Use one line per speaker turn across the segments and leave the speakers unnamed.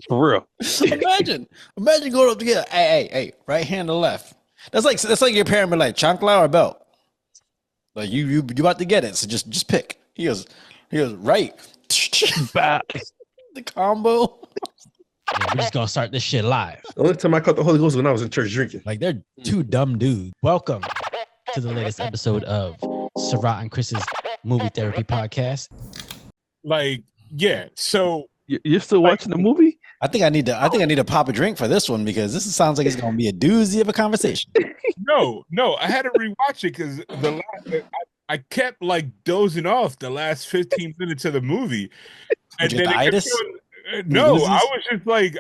For real.
Imagine going up together. Hey, right hand to left. That's like your parent be like chancla or belt. Like you about to get it, so just pick. He goes right. The combo.
Yeah, we're just gonna start this shit live.
The only time I caught the Holy Ghost was when I was in church drinking.
Like they're two dumb dudes. Welcome to the latest episode of Sarat and Chris's Movie Therapy Podcast.
Like, yeah. So
You're still watching the movie?
I think I need to pop a drink for this one because this sounds like it's gonna be a doozy of a conversation.
no, I had to rewatch it because I kept like dozing off the last 15 minutes of the movie. And
Did you
then
get the itis?
no, I was just like,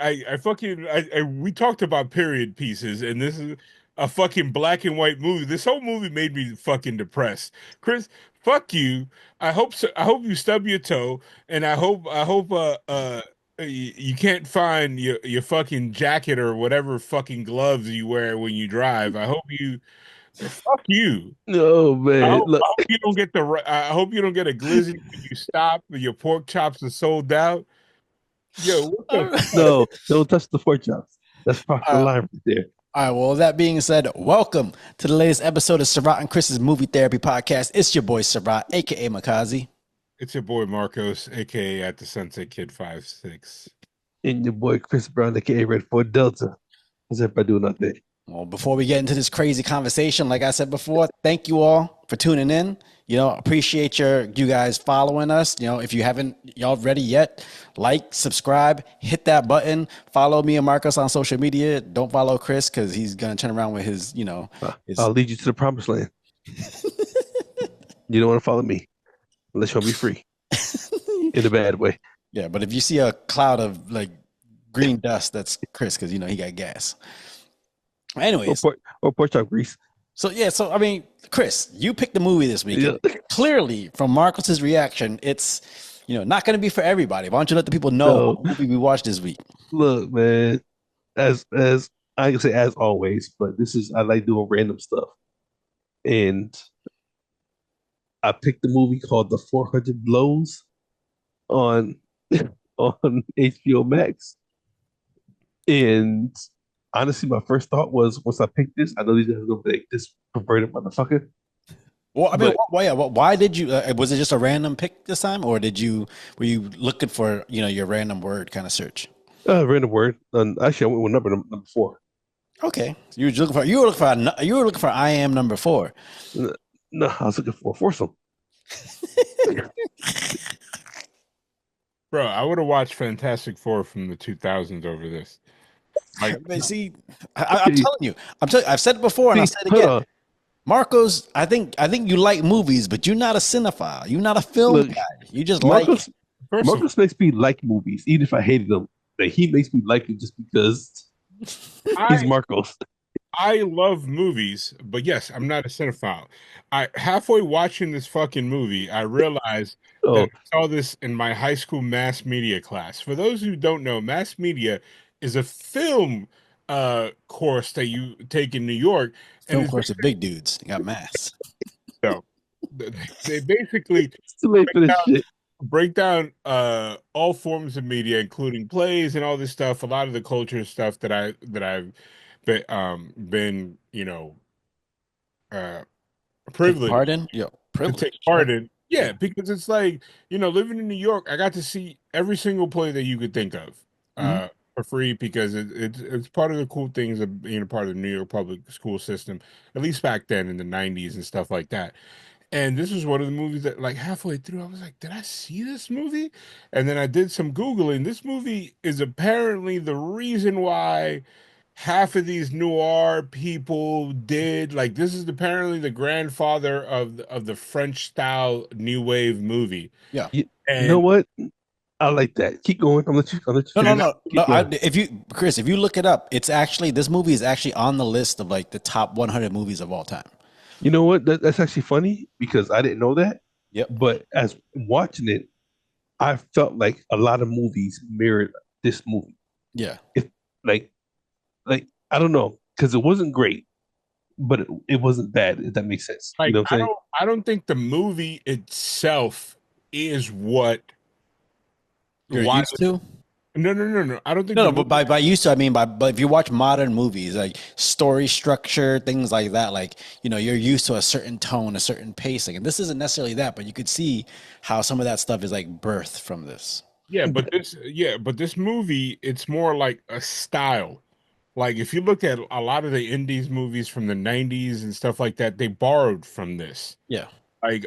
we talked about period pieces, and this is a fucking black and white movie. This whole movie made me fucking depressed. Chris, fuck you. I hope you stub your toe, and I hope you can't find your fucking jacket or whatever fucking gloves you wear when you drive. I hope you. Fuck you.
No, man.
I hope you don't get I hope you don't get a glizzy when you stop and your pork chops are sold out. Yo, what the
No, don't touch the pork chops. That's part of the line right there.
All right, well, that being said, welcome to the latest episode of Sarat and Chris's Movie Therapy Podcast. It's your boy Sarat, aka Makazi.
It's your boy Marcos, aka at the Sunset Kid 56.
And your boy Chris Brown, aka Red Ford Delta. How's everybody doing out there?
Well, before we get into this crazy conversation, like I said before, thank you all for tuning in. You know, appreciate you guys following us. You know, if you haven't y'all ready yet, like, subscribe, hit that button, follow me and Marcos on social media. Don't follow Chris because he's gonna turn around with his,
I'll lead you to the promised land. You don't want to follow me unless you'll be free in a bad way.
Yeah, but if you see a cloud of like green dust, that's Chris because he got gas. Anyways,
or pork chop grease.
So I mean, Chris, you picked the movie this week.
Yeah.
Clearly, from Marcos's reaction, it's not going to be for everybody. Why don't you let the people know what movie we watched this week?
Look, man, as I can say as always, but I like doing random stuff, and I picked the movie called The 400 Blows on on HBO Max, and honestly, my first thought was once I picked this, I know these guys are gonna be like this perverted motherfucker.
Well, I mean, why did you? Was it just a random pick this time, or were you looking for your random word kind of search?
Random word. Actually, I went with number 4.
Okay, so you were looking for I am number 4.
No, I was looking for a foursome.
Bro, I would have watched Fantastic Four from the 2000s over this.
Like, see, I'm telling you, I've said it before and I'll say it again. Marcos, I think you like movies, but you're not a cinephile. You're not a film guy. You just
Marcos makes me like movies, even if I hated them. But he makes me like it just because he's Marcos.
I love movies, but yes, I'm not a cinephile. Halfway watching this fucking movie, I realized that I saw this in my high school mass media class. For those who don't know, mass media is a film course that you take in New York.
Film course of big dudes. You got mass.
So they basically break down all forms of media, including plays and all this stuff. A lot of the culture stuff that I've been privileged to take part in. Yeah, because it's like living in New York, I got to see every single play that you could think of. For free because it's part of the cool things of being a part of the New York public school system, at least back then in the 90s and stuff like that. And this was one of the movies that like halfway through I was like, did I see this movie? And then I did some Googling. This movie is apparently the reason why half of these noir people did like this is apparently the grandfather of the French style new wave movie.
Yeah.
And you know what? I like that. Keep going. I'll let you.
No. If you look it up, this movie is actually on the list of like the top 100 movies of all time.
You know what? That's actually funny because I didn't know that.
Yep.
But as watching it, I felt like a lot of movies mirrored this movie.
Yeah.
It like I don't know because it wasn't great, but it wasn't bad. If that makes sense.
Like,
you know what I'm saying?
I don't think the movie itself is what
you're used to.
No. I don't think
No, but by used to, I mean but if you watch modern movies, like story structure, things like that, like you're used to a certain tone, a certain pacing, and this isn't necessarily that, but you could see how some of that stuff is like birthed from this.
But this movie, it's more like a style. Like if you look at a lot of the indies movies from the 90s and stuff like that, they borrowed from this.
Yeah.
Like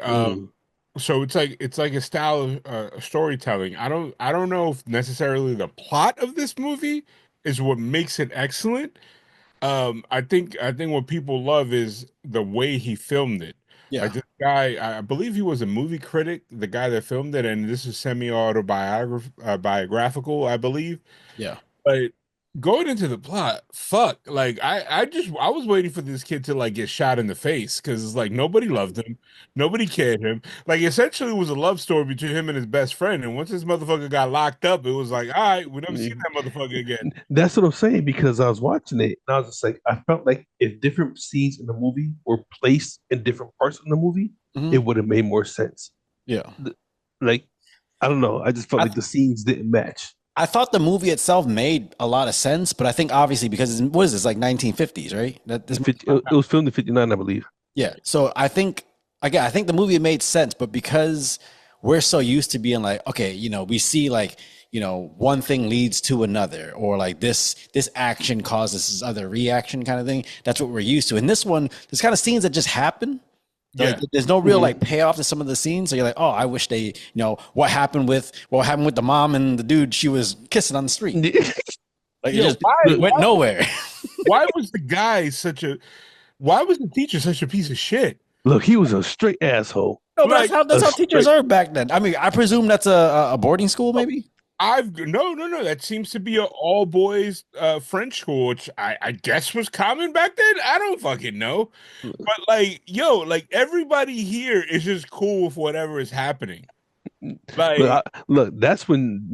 so it's like a style of storytelling. I don't know if necessarily the plot of this movie is what makes it excellent. I think what people love is the way he filmed it.
Yeah.
Like this guy, I believe he was a movie critic, the guy that filmed it, and this is biographical, I believe.
Yeah.
But going into the plot, fuck, like I was waiting for this kid to like get shot in the face because it's like nobody loved him, nobody cared him. Like essentially, it was a love story between him and his best friend. And once this motherfucker got locked up, it was like, all right, we never see that motherfucker again.
That's what I'm saying because I was watching it and I was just like, I felt like if different scenes in the movie were placed in different parts of the movie, it would have made more sense.
Yeah.
Like, I don't know. I just felt like the scenes didn't match.
I thought the movie itself made a lot of sense, but I think obviously because what is this, like 1950s, right?
It was filmed in 59, I believe.
Yeah. So I think the movie made sense, but because we're so used to being like, okay, we see like, one thing leads to another, or like this action causes this other reaction kind of thing. That's what we're used to. In this one, there's kind of scenes that just happen. Yeah. Like, there's no real like payoff to some of the scenes. So you're like, oh, I wish they, what happened with the mom and the dude she was kissing on the street. Like it went nowhere.
Why was the teacher such a piece of shit?
Look, he was a straight asshole.
No, that's how teachers are back then. I mean, I presume that's a boarding school, maybe.
No. That seems to be an all boys French school, which I guess was common back then. I don't fucking know, but like, like everybody here is just cool with whatever is happening. Like,
look, that's when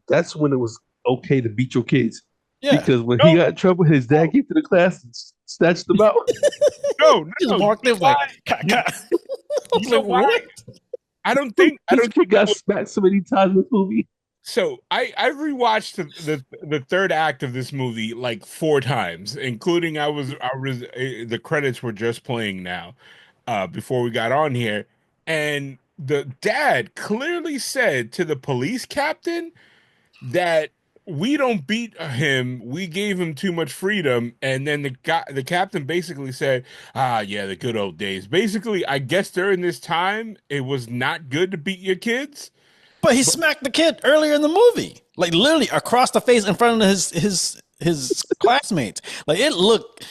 that's when it was okay to beat your kids.
Yeah,
because when he got in trouble, his dad came to the class and snatched them out.
No,
just walked in like,
what? I don't think
he got smacked so many times in this movie.
So I rewatched the third act of this movie like 4 times, including the credits were just playing now, before we got on here, and the dad clearly said to the police captain that we don't beat him, we gave him too much freedom, and then the captain basically said, yeah, the good old days. Basically, I guess during this time it was not good to beat your kids.
But he smacked the kid earlier in the movie, like literally across the face in front of his classmates. Like it looked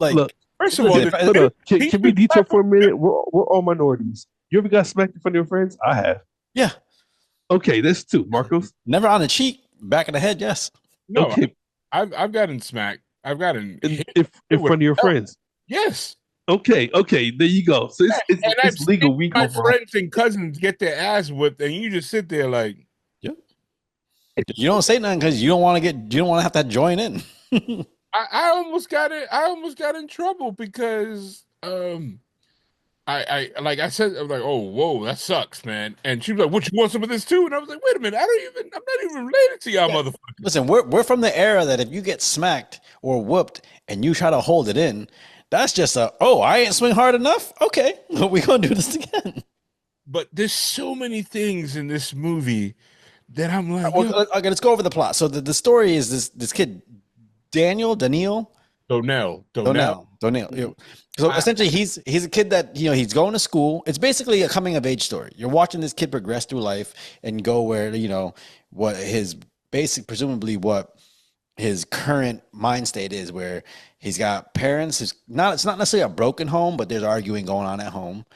like.
Look, first of all,
can we detail for a minute? We're all minorities. You ever got smacked in front of your friends? I have.
Yeah.
Okay, this too, Marcos.
Never on the cheek, back of the head. Yes.
No, okay. I've gotten smacked. I've gotten
in front of your friends.
Yes.
Okay, there you go. So it's legal.
My friends and cousins get their ass whipped, and you just sit there like,
yep. You don't say nothing because you don't want to have to join in.
I almost got it. I almost got in trouble because I like I said, I was like, oh, whoa, that sucks, man. And she was like, what, you want some of this too? And I was like, wait a minute, I'm not even related to y'all motherfuckers.
Listen, we're from the era that if you get smacked or whooped and you try to hold it in, that's just I ain't swing hard enough. Okay, we gonna do this again.
But there's so many things in this movie that I'm like,
okay, let's go over the plot. So the story is this kid, Daniel.
Donnell.
So essentially, he's a kid that he's going to school. It's basically a coming of age story. You're watching this kid progress through life and go where what his presumably what his current mind state is, where he's got parents. It's not necessarily a broken home, but there's arguing going on at home.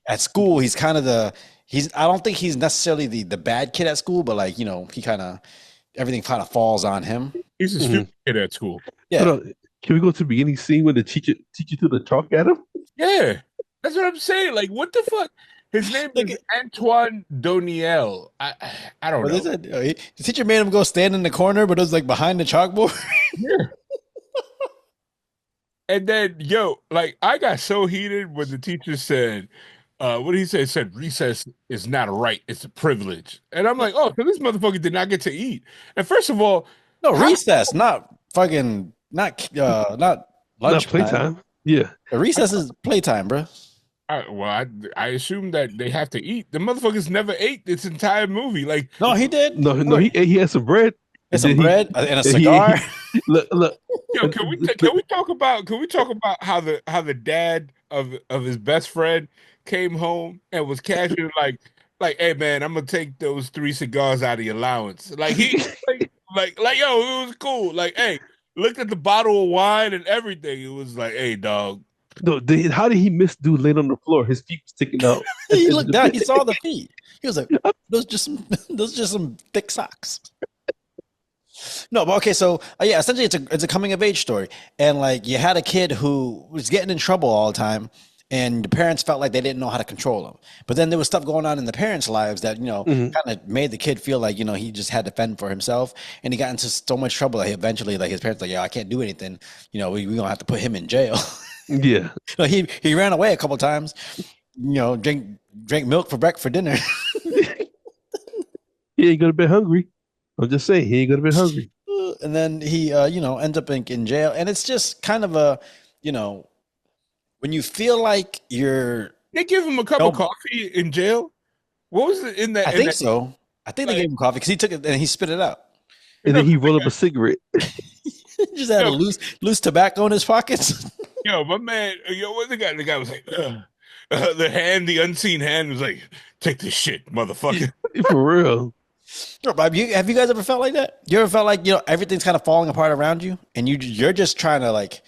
At school, he's kind of I don't think he's necessarily the bad kid at school, but like everything kind of falls on him.
He's a stupid kid at school.
Yeah.
Can we go to the beginning scene where the teacher threw the chalk at him?
Yeah, that's what I'm saying. Like, what the fuck? His name is Antoine Donnell. I don't know.
The teacher made him go stand in the corner, but it was like behind the chalkboard.
Yeah. And then, I got so heated when the teacher said, what did he say? He said recess is not a right, it's a privilege. And I'm like, oh, so this motherfucker did not get to eat. And first of all,
No, recess, not fucking, not
Not
lunch
playtime. Yeah.
The recess is playtime, bro.
I assume that they have to eat. The motherfuckers never ate this entire movie. Like,
no, he did.
No, he had some bread.
And some bread and a cigar.
Look.
Yo, can we talk about how the dad of his best friend came home and was casually like, hey man, I'm gonna take those 3 cigars out of your allowance. Like he like yo, it was cool. Like, hey, looked at the bottle of wine and everything. It was like, hey dog.
No, how did he miss dude laying on the floor? His feet was sticking out.
He looked down. He saw the feet. He was like, "Those just some thick socks." No, but okay. So yeah, essentially, it's a coming of age story, and like you had a kid who was getting in trouble all the time, and the parents felt like they didn't know how to control him. But then there was stuff going on in the parents' lives that kind of made the kid feel like he just had to fend for himself, and he got into so much trouble that eventually, like his parents, like, yeah, I can't do anything. We gonna have to put him in jail.
Yeah.
He ran away a couple times, drank milk for dinner.
He ain't gonna be hungry. I'm just saying, he ain't gonna be hungry.
And then he, ends up in jail. And it's just kind of a, when you feel like
they give him a cup of coffee in jail. What was it in that?
I think so. I think they gave him coffee because he took it and he spit it out.
And then he rolled up a cigarette.
He just had a loose tobacco in his pockets.
Yo, my man, what the guy was like, the unseen hand was like, take this shit, motherfucker.
For real.
No, Bob, have you guys ever felt like that? You ever felt like, everything's kind of falling apart around you and you're just trying to like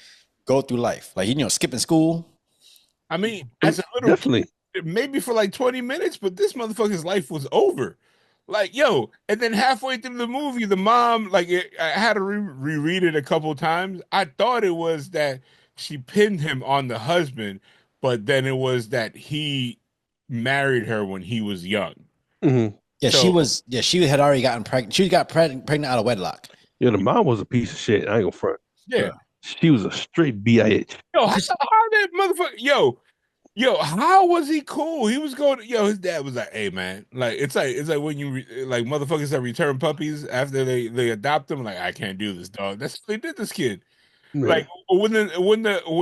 go through life, like, skipping school?
I mean, as a little
definitely
kid, maybe for like 20 minutes, but this motherfucker's life was over. Like, yo, and then halfway through the movie, the mom, like, I had to reread it a couple times. I thought it was that she pinned him on the husband, but then it was that he married her when he was young.
Mm-hmm.
Yeah, she had already gotten pregnant. She got pregnant out of wedlock.
Yeah, the mom was a piece of shit. I ain't gonna front.
Yeah.
She was a straight bitch.
Yo, how that motherfucker, yo, how was he cool? He was going, his dad was like, hey man, like, it's like when you like motherfuckers that return puppies after they adopt them, like, I can't do this, dog. That's what they did this kid. Man. Like when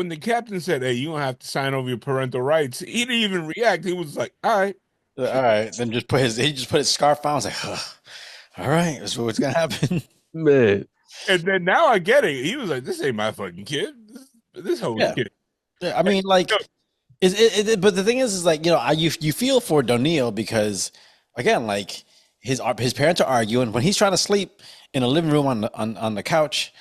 the captain said, "Hey, you don't have to sign over your parental rights," he didn't even react. He was like, "All right."
Then he just put his scarf on. I was like, all right, that's what's gonna happen,
man.
And then now I get it. He was like, "This ain't my fucking kid. This whole kid."
Yeah, I mean, like, but the thing is like, you feel for Doniel because, again, like his parents are arguing when he's trying to sleep in a living room on the couch.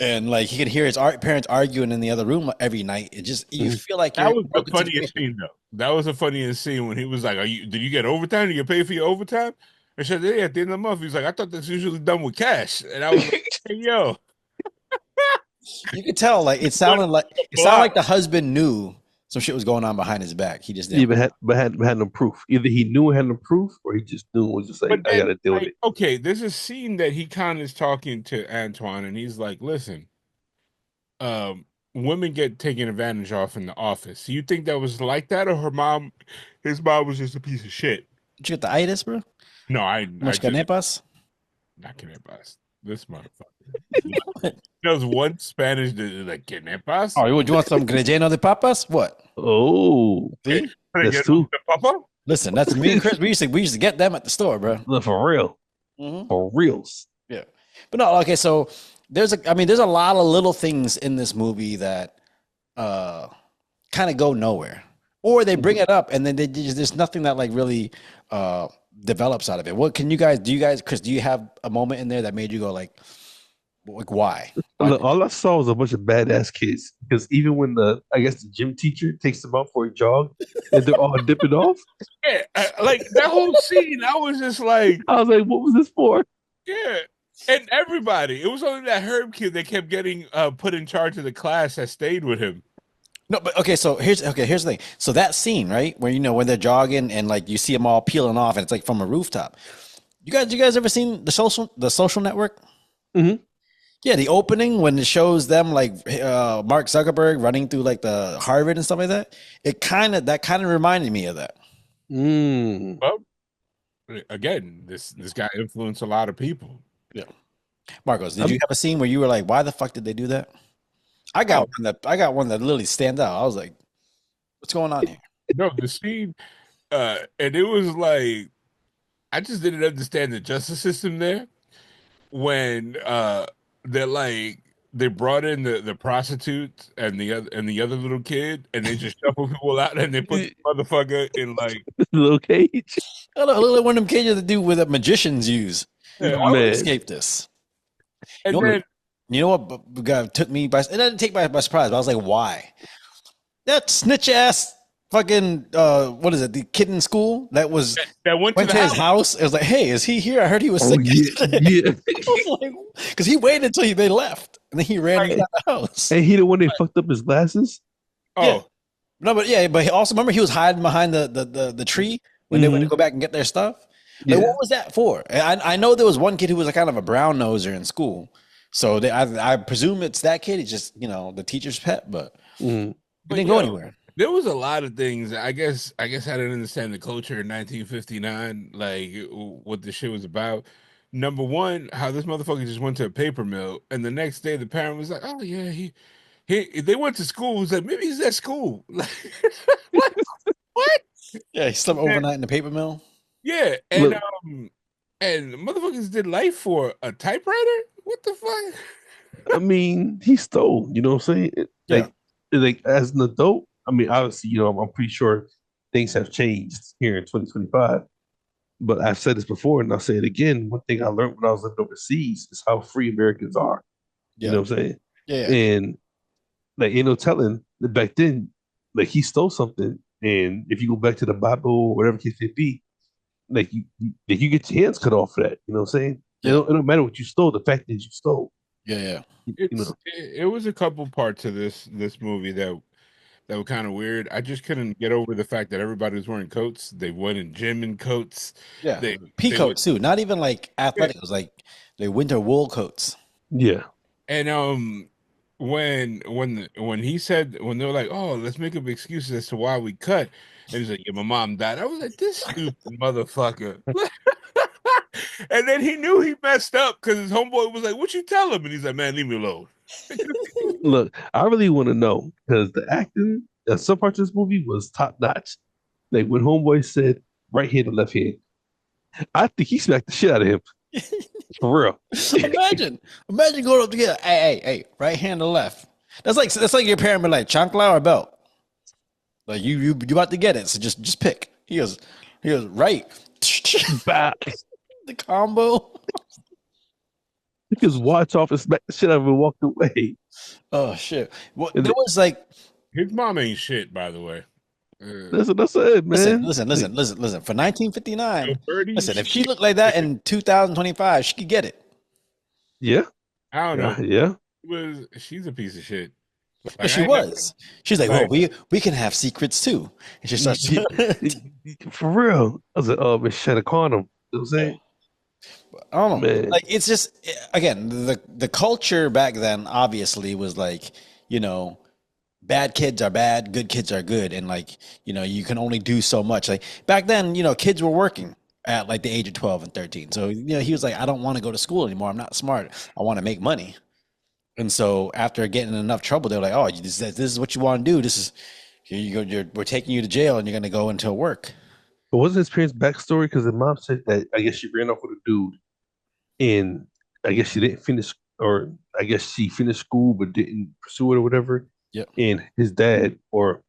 And like he could hear his parents arguing in the other room every night. It just you feel like
that was the funniest scene though. That was the funniest scene when he was like, did you get overtime? Did you get paid for your overtime?" I said, "Yeah, at the end of the month." He was like, "I thought that's usually done with cash." And I was like, "Hey, yo."
You could tell like it sounded like the husband knew some shit was going on behind his back. He just didn't.
Had no proof. Either he knew it had no proof, or he just knew it was just like, I gotta deal with it.
Okay, there's a scene that he kind of is talking to Antoine, and he's like, "Listen, women get taken advantage of in the office. Do you think that was like that, or his mom was just a piece of shit?"
Did you get the itis, bro?
No,
Not canepas.
This motherfucker. There's one Spanish like canepas.
Oh, you want some relleno de papas? What?
Oh,
see,
that's two.
Listen, that's me and Chris. We used to get them at the store, bro.
Look, for real, for reals.
Yeah, but no, okay. So there's a lot of little things in this movie that kind of go nowhere, or they bring it up and then there's nothing that like really develops out of it. What can you guys Chris, do you have a moment in there that made you go like why?
Look, all I saw was a bunch of badass kids, because even when the gym teacher takes them out for a jog and they're all dipping off,
yeah, like that whole scene, I was like,
what was this for?
Yeah, and everybody, it was only that Herb kid that kept getting put in charge of the class that stayed with him.
No, but okay, so here's the thing. So that scene, right, where when they're jogging and like you see them all peeling off and it's like from a rooftop. You guys ever seen the social network?
Mm-hmm.
Yeah, the opening when it shows them like Mark Zuckerberg running through like the Harvard and stuff like that, that kind of reminded me of that.
Well, again, this guy influenced a lot of people.
Yeah. Marcos, did you have a scene where you were like, why the fuck did they do that? I got one that literally stands out. I was like, what's going on here?
No, the scene, and it was like, I just didn't understand the justice system there when they brought in the prostitutes and the other little kid, and they just shuffle people out and they put the motherfucker in like
little cage.
I look like one of them cages to do with magicians use.
Yeah,
I would escape this.
And
you know what God took me by? It didn't take me by surprise. But I was like, why? That snitch ass fucking what is it? The kid in school that went to his house. It was like, hey, is he here? I heard he was sick. Yeah. Because he waited until they left, and then he ran out the house.
And he the one that fucked up his glasses.
Oh yeah. No, but he also remember he was hiding behind the tree when they went to go back and get their stuff. Like, what was that for? I know there was one kid who was a kind of a brown noser in school. So I presume it's that kid. It's just, the teacher's pet, but it didn't go anywhere.
There was a lot of things. I guess I didn't understand the culture in 1959, like what the shit was about. Number one, how this motherfucker just went to a paper mill, and the next day the parent was like, "Oh yeah, they went to school." He was like, "Maybe he's at school." Like, what?
Yeah, he slept overnight in the paper mill.
Yeah, and motherfuckers did life for a typewriter. What the fuck?
I mean, he stole. You know what I'm saying? Like as an adult. I mean, obviously, I'm pretty sure things have changed here in 2025. But I've said this before, and I'll say it again. One thing I learned when I was living overseas is how free Americans are. You know what I'm saying?
Yeah.
And like, telling that back then, like he stole something, and if you go back to the Bible or whatever case may be, like you get your hands cut off for that. You know what I'm saying? Yeah. It don't matter what you stole. The fact is you stole.
Yeah.
It was a couple parts of this movie that were kind of weird. I just couldn't get over the fact that everybody was wearing coats. They went in gym in coats.
Yeah, pea coats too. Not even like athletic. It was like they winter wool coats.
Yeah.
And when he said, when they were like, "Oh, let's make up excuses as to why we cut," and he's like, "Yeah, my mom died." I was like, "This stupid motherfucker." And then he knew he messed up because his homeboy was like, "What you tell him?" And he's like, "Man, leave me alone."
Look, I really want to know because the acting, some parts of this movie was top notch. Like when homeboy said right hand to left hand, I think he smacked the shit out of him. For real.
Imagine going up together. Hey, right hand to left. That's like your parent be like chancla or belt. Like you about to get it, so just pick. He goes right. The combo.
He just watch off and smack the shit out of him and walked away.
Oh shit! Well, there was like
his mom ain't shit, by the way.
That's it, man.
Listen. For 1959, listen, if she looked like that in 2025, she could get it.
Yeah.
I don't know.
Yeah.
She's a piece of shit.
Like, she was. She's like, well, we can have secrets too. And she starts
for real. I was like, oh, Miss Shanna Quantum. You know what I'm saying?
I don't know. Man. Like it's just again the culture back then obviously was like, bad kids are bad, good kids are good, and like, you can only do so much. Like back then, kids were working at like the age of 12 and 13. So, he was like, I don't want to go to school anymore. I'm not smart. I want to make money. And so after getting in enough trouble, they're like, oh, this is what you want to do. This is here you go. We're taking you to jail and you're going to go into work.
But wasn't his parents' backstory? Because the mom said that I guess she ran off with a dude, and I guess she didn't finish, or I guess she finished school but didn't pursue it or whatever.
Yeah.
And his dad or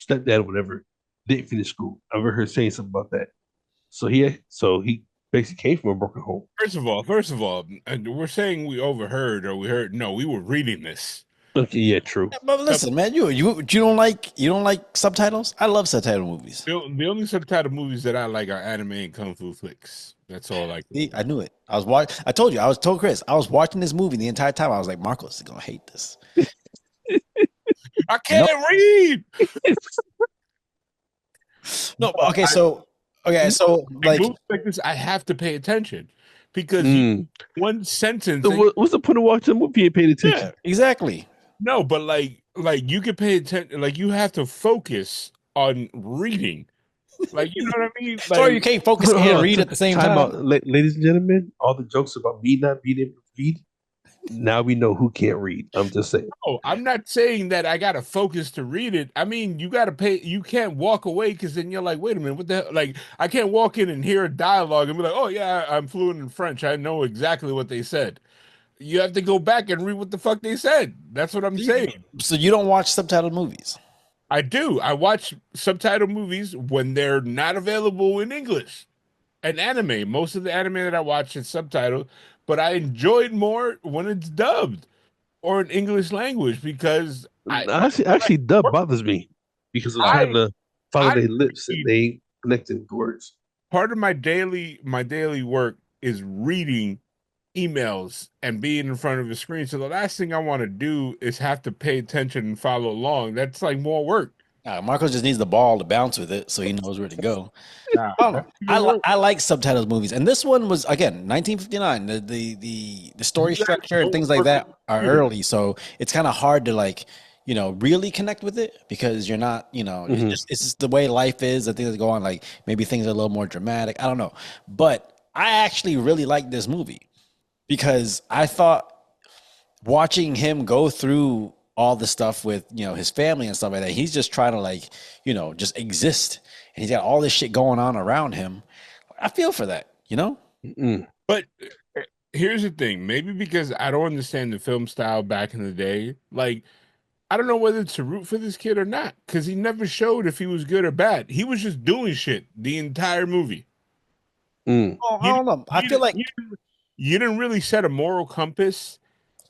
stepdad or whatever didn't finish school. I heard her saying something about that. So he basically came from a broken home.
First of all, and we're saying we overheard or we heard. No, we were reading this.
Okay, yeah, true.
But listen, man, you don't like subtitles? I love subtitle movies.
The only subtitle movies that I like are anime and kung fu flicks. That's all I like.
See, I knew it. I told you. I told Chris. I was watching this movie the entire time. I was like, Marcos is gonna hate this.
I can't read.
No, okay, so like
movies like this, I have to pay attention because one sentence.
So what's the point of watching a movie and paying attention?
Yeah, exactly.
No, but like you can pay attention. Like you have to focus on reading. Like you know what I mean? Like,
Sorry, you can't focus and read at the same time.
Out, ladies and gentlemen. All the jokes about me not being able to read. Now we know who can't read. I'm just saying.
No, I'm not saying that I gotta focus to read it. I mean, you gotta pay. You can't walk away because then you're like, wait a minute, what the hell? Like, I can't walk in and hear a dialogue and be like, oh yeah, I'm fluent in French. I know exactly what they said. You have to go back and read what the fuck they said. That's what I'm saying.
So you don't watch subtitled movies?
I do. I watch subtitled movies when they're not available in English. And anime. Most of the anime that I watch is subtitled, but I enjoy it more when it's dubbed or in English language because
actually dub bothers me because I'm trying to follow their lips and they ain't connecting with words.
Part of my daily work is reading emails and being in front of a screen. So the last thing I want to do is have to pay attention and follow along. That's like more work.
Marco just needs the ball to bounce with it so he knows where to go. I like subtitles movies, and this one was again 1959. The story structure and things like that are early, so it's kind of hard to like really connect with it because you're not it's just the way life is and things that go on. Like maybe things are a little more dramatic. I don't know, but I actually really like this movie because I thought watching him go through all the stuff with his family and stuff like that, he's just trying to like just exist, and he's got all this shit going on around him. I feel for that,
But here's the thing, maybe because I don't understand the film style back in the day, like I don't know whether to root for this kid or not because he never showed if he was good or bad. He was just doing shit the entire movie.
I don't know. I feel like
you didn't really set a moral compass.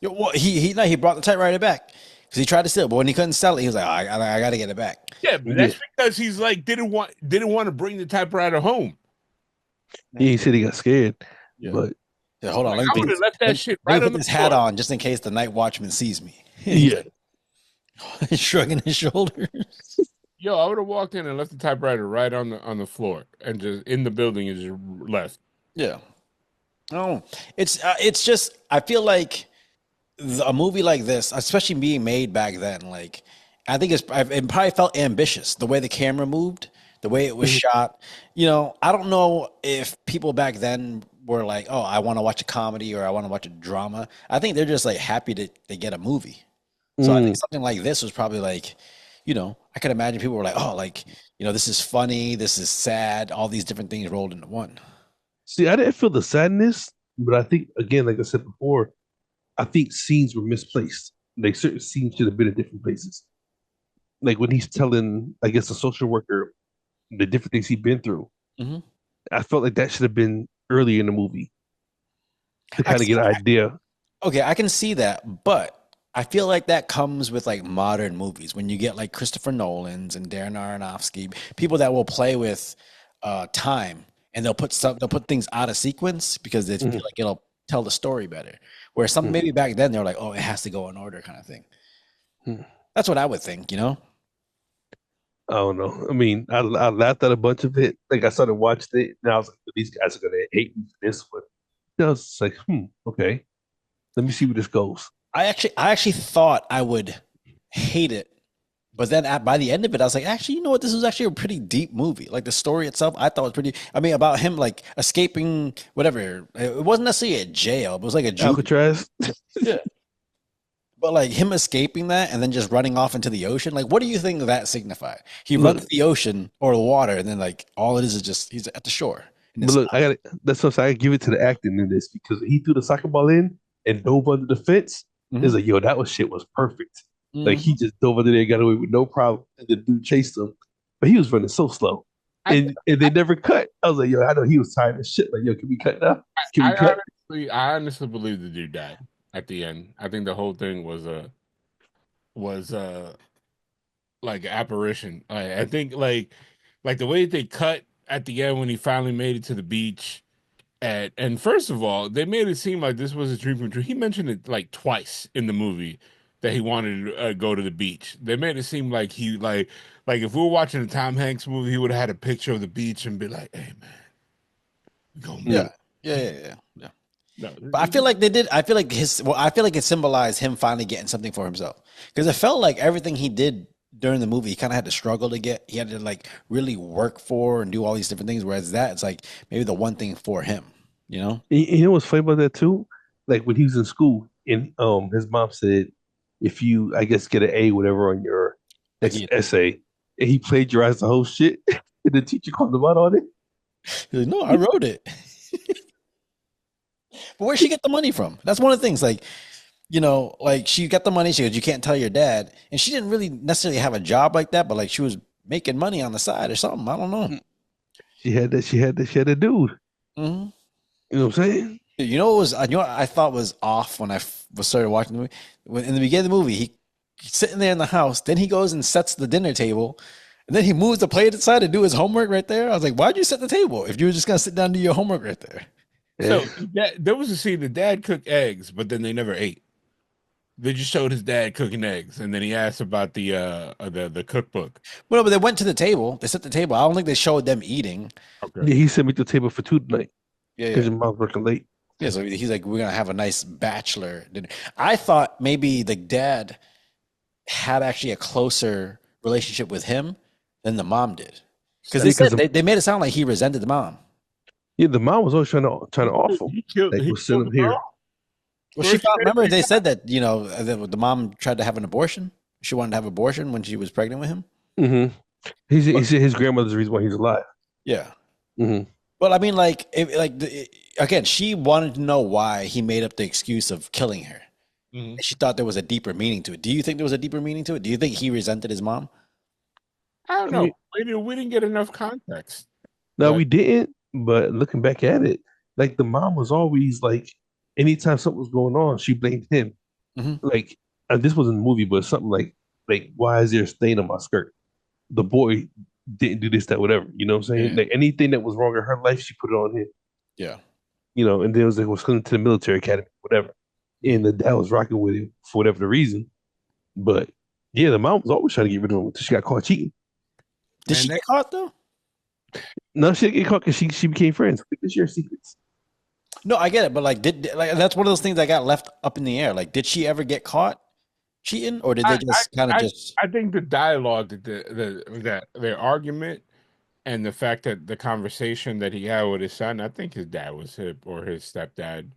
Well, he brought the typewriter back because he tried to steal it, but when he couldn't sell it, he was like, oh, I got to get it back.
Yeah, but that's because he's like didn't want to bring the typewriter home.
He said he got scared, but
hold on,
like, I would have left that shit right
let me
on
put this hat on just in case the night watchman sees me.
Yeah,
shrugging his shoulders.
Yo, I would have walked in and left the typewriter right on the floor and just in the building and just left.
Yeah. Oh, it's just I feel like a movie like this, especially being made back then, like I think it probably felt ambitious the way the camera moved, the way it was shot. I don't know if people back then were like, oh, I want to watch a comedy or I want to watch a drama. I think they're just like happy to get a movie. So I think something like this was probably like, I could imagine people were like, oh, like, this is funny, this is sad, all these different things rolled into one.
See, I didn't feel the sadness, but I think again, like I said before, I think scenes were misplaced. Like certain scenes should have been in different places. Like when he's telling, I guess, the social worker the different things he'd been through.
Mm-hmm.
I felt like that should have been early in the movie to kind of get an idea.
Okay, I can see that, but I feel like that comes with like modern movies when you get like Christopher Nolan's and Darren Aronofsky, people that will play with time and they'll put things out of sequence because they feel like it'll tell the story better. Where some maybe back then they're like, oh, it has to go in order kind of thing. That's what I would think, I
don't know. I mean, I laughed at a bunch of it. Like I started watching it, and I was like, these guys are gonna hate me for this one. I was like, okay. Let me see where this goes.
I actually thought I would hate it. But then by the end of it, I was like, actually, you know what? This was actually a pretty deep movie. Like the story itself, I thought was pretty. I mean, about him like escaping whatever. It wasn't necessarily a jail. It was like a
Alcatraz.
Yeah. But like him escaping that and then just running off into the ocean. Like, what do you think that signified? He runs to the ocean or the water, and then like all it is just he's at the shore.
But look, that's what I give it to the acting in this because he threw the soccer ball in and dove under the fence. It's like, yo, that shit was perfect. Like he just dove under there and got away with no problem. And the dude chased him. But he was running so slow. And they never cut. I was like, yo, I know he was tired of shit. Like, yo, can we cut now? Can we cut?
I honestly believe the dude died at the end. I think the whole thing was like apparition. I think like the way they cut at the end when he finally made it to the beach. And first of all, they made it seem like this was a dream come true. He mentioned it like twice in the movie that he wanted to go to the beach. They made it seem like he like if we were watching a Tom Hanks movie, he would have had a picture of the beach and be like, "Hey man, go."
Yeah, Yeah. No, but I feel like they did. I feel like I feel like it symbolized him finally getting something for himself, because it felt like everything he did during the movie, he kind of had to struggle to get. He had to like really work for and do all these different things. Whereas it's like maybe the one thing for him, you know.
You know what's funny about that too? Like when he was in school, and his mom said, if you, I guess, get an A, whatever, on your essay, and he plagiarized the whole shit, and the teacher called him out on it.
He's like, no, I wrote it. But where'd she get the money from? That's one of the things. Like, you know, like she got the money. She goes, you can't tell your dad, and she didn't really necessarily have a job like that, but like she was making money on the side or something. I don't know.
She had that. She had a dude.
Mm-hmm.
You know what I'm saying?
You know what was? You know what I thought was off when I started watching the movie. When in the beginning of the movie, he's sitting there in the house. Then he goes and sets the dinner table. And then he moves the plate aside to do his homework right there. I was like, why'd you set the table if you were just going to sit down and do your homework right there?
So there was a scene, the dad cooked eggs, but then they never ate. They just showed his dad cooking eggs, and then he asked about the cookbook.
Well, but they went to the table. They set the table. I don't think they showed them eating.
Okay. Yeah, he sent me to the table for 2 tonight.
Yeah,
because your mom's working late.
Yeah, so he's like, we're going to have a nice bachelor dinner. I thought maybe the dad had actually a closer relationship with him than the mom did. Because they made it sound like he resented the mom.
Yeah, the mom was always trying to off him. They would send him here.
Well, she found, remember they said that, you know, the mom tried to have an abortion. She wanted to have an abortion when she was pregnant with him.
Mm-hmm. He said his grandmother's the reason why he's alive.
Yeah.
Mm-hmm.
But I mean, like, again, she wanted to know why he made up the excuse of killing her. Mm-hmm. She thought there was a deeper meaning to it. Do you think there was a deeper meaning to it? Do you think he resented his mom?
I don't know. We didn't get enough context.
No, we didn't. But looking back at it, like the mom was always like, anytime something was going on, she blamed him. Mm-hmm. Like this wasn't a movie, but something like why is there a stain on my skirt? The boy didn't do this, that, whatever. You know what I'm saying? Yeah. Like anything that was wrong in her life, she put it on him.
Yeah.
You know, and then was coming to the military academy, whatever. And the dad was rocking with him for whatever the reason. But yeah, the mom was always trying to get rid of him until she got caught cheating.
Did she get caught though?
No, she didn't get caught because she became friends. They share secrets.
No, I get it, but like, that's one of those things that got left up in the air. Like, did she ever get caught cheating, or did they just kind of just?
I think the dialogue, that their argument, and the fact that the conversation that he had with his son, I think his dad was hip, or his stepdad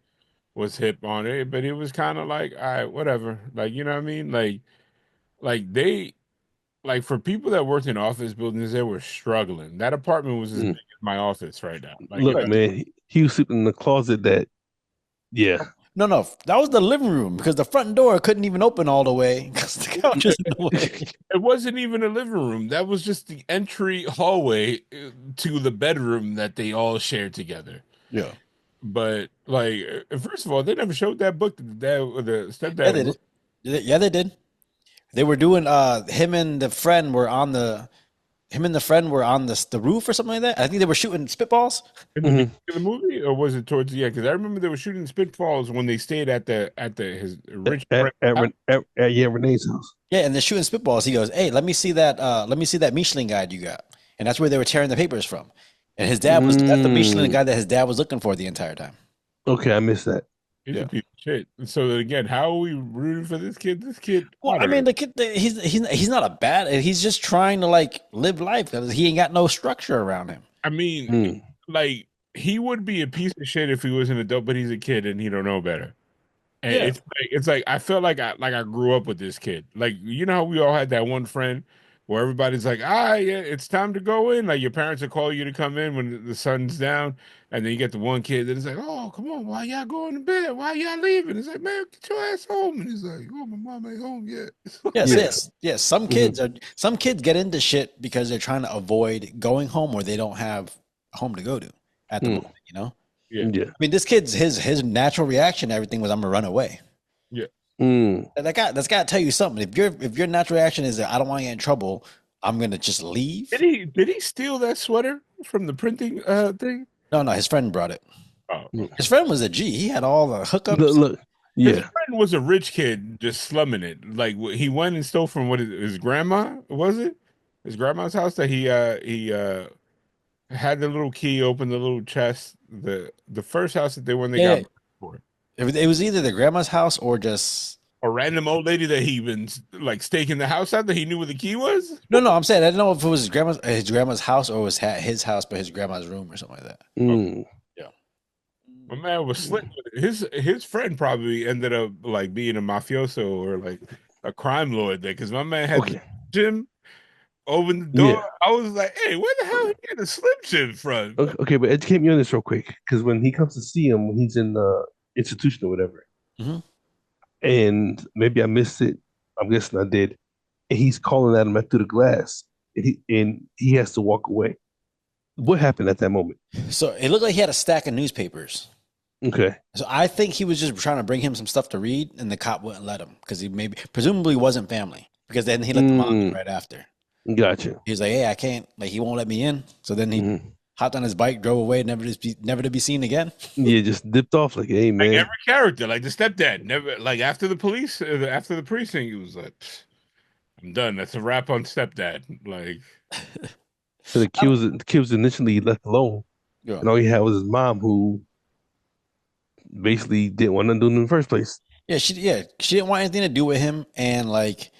was hip on it, but it was kind of like, all right, whatever. Like, you know what I mean? Like they. Like for people that worked in office buildings, they were struggling. That apartment was as big as my office right now. Like,
look, man, he was sleeping in the closet. Yeah.
No, that was the living room because the front door couldn't even open all the way because the couch was in the way.
It wasn't even a living room. That was just the entry hallway to the bedroom that they all shared together.
Yeah.
But like, first of all, they never showed that book that the stepdad.
Yeah, they did. They were doing him and the friend were on the roof or something like that. I think they were shooting spitballs.
In the movie, or was it towards the end? Because I remember they were shooting spitballs when they stayed at his rich
Renee's house.
Yeah, and they're shooting spitballs. He goes, "Hey, let me see that Michelin guide you got." And that's where they were tearing the papers from. And his dad that's the Michelin guide that his dad was looking for the entire time.
Okay, I missed that.
He's a piece of shit. So again, how are we rooting for this kid? This kid.
Well, I mean, the kid, he's not a bad. He's just trying to like live life because he ain't got no structure around him.
I mean, like he would be a piece of shit if he was an adult, but he's a kid and he don't know better. And it's like I felt like I grew up with this kid. Like, you know how we all had that one friend where everybody's like, yeah, it's time to go in. Like your parents will call you to come in when the sun's down. And then you get the one kid that is like, oh, come on, why y'all going to bed? Why y'all leaving? It's like, man, get your ass home. And he's like, oh, my mom ain't home yet.
Yes. Some kids get into shit because they're trying to avoid going home or they don't have a home to go to at the moment, you know?
Yeah.
I mean, this kid's his natural reaction to everything was I'm gonna run away.
Yeah.
That's gotta tell you something. If your natural reaction is that I don't want to get in trouble, I'm gonna just leave.
Did he steal that sweater from the printing thing?
No, his friend brought it.
Oh.
His friend was a G. He had all the hookups.
Look. Yeah.
His friend was a rich kid just slumming it. Like he went and stole from his grandma, was it? His grandma's house that he had the little key, opened the little chest. The first house that they when they
Yeah,
got for
it was either the grandma's house or just
a random old lady that he been like staking the house out that he knew where the key was.
no, no. I'm saying I didn't know if it was his grandma's house or it was his house, but his grandma's room or something like that.
Mm.
Yeah,
My man was slick with it. His friend probably ended up like being a mafioso or like a crime lord there because my man had the
Okay.
gym open the door.
Yeah.
I was like, hey, where the hell he get a Slim Jim from?
Okay, but educate me on this real quick, because when he comes to see him, when he's in the institution or whatever,
mm-hmm.
and maybe I missed it. I'm guessing I did. And he's calling at him through the glass, and he has to walk away. What happened at that moment?
So it looked like he had a stack of newspapers.
Okay.
So I think he was just trying to bring him some stuff to read, and the cop wouldn't let him because he presumably wasn't family. Because then he let the mom in right after.
Gotcha.
He was like, "Hey, I can't. Like, he won't let me in." So then he hopped on his bike, drove away, never to be seen again.
Yeah, just dipped off like, hey man.
Like every character, like the stepdad, never like after the police, after the precinct, he was like, "I'm done. That's a wrap on stepdad." Like,
So the kid was initially left alone,
Yeah.
and all he had was his mom, who basically didn't want to do it in the first place.
She didn't want anything to do with him, and like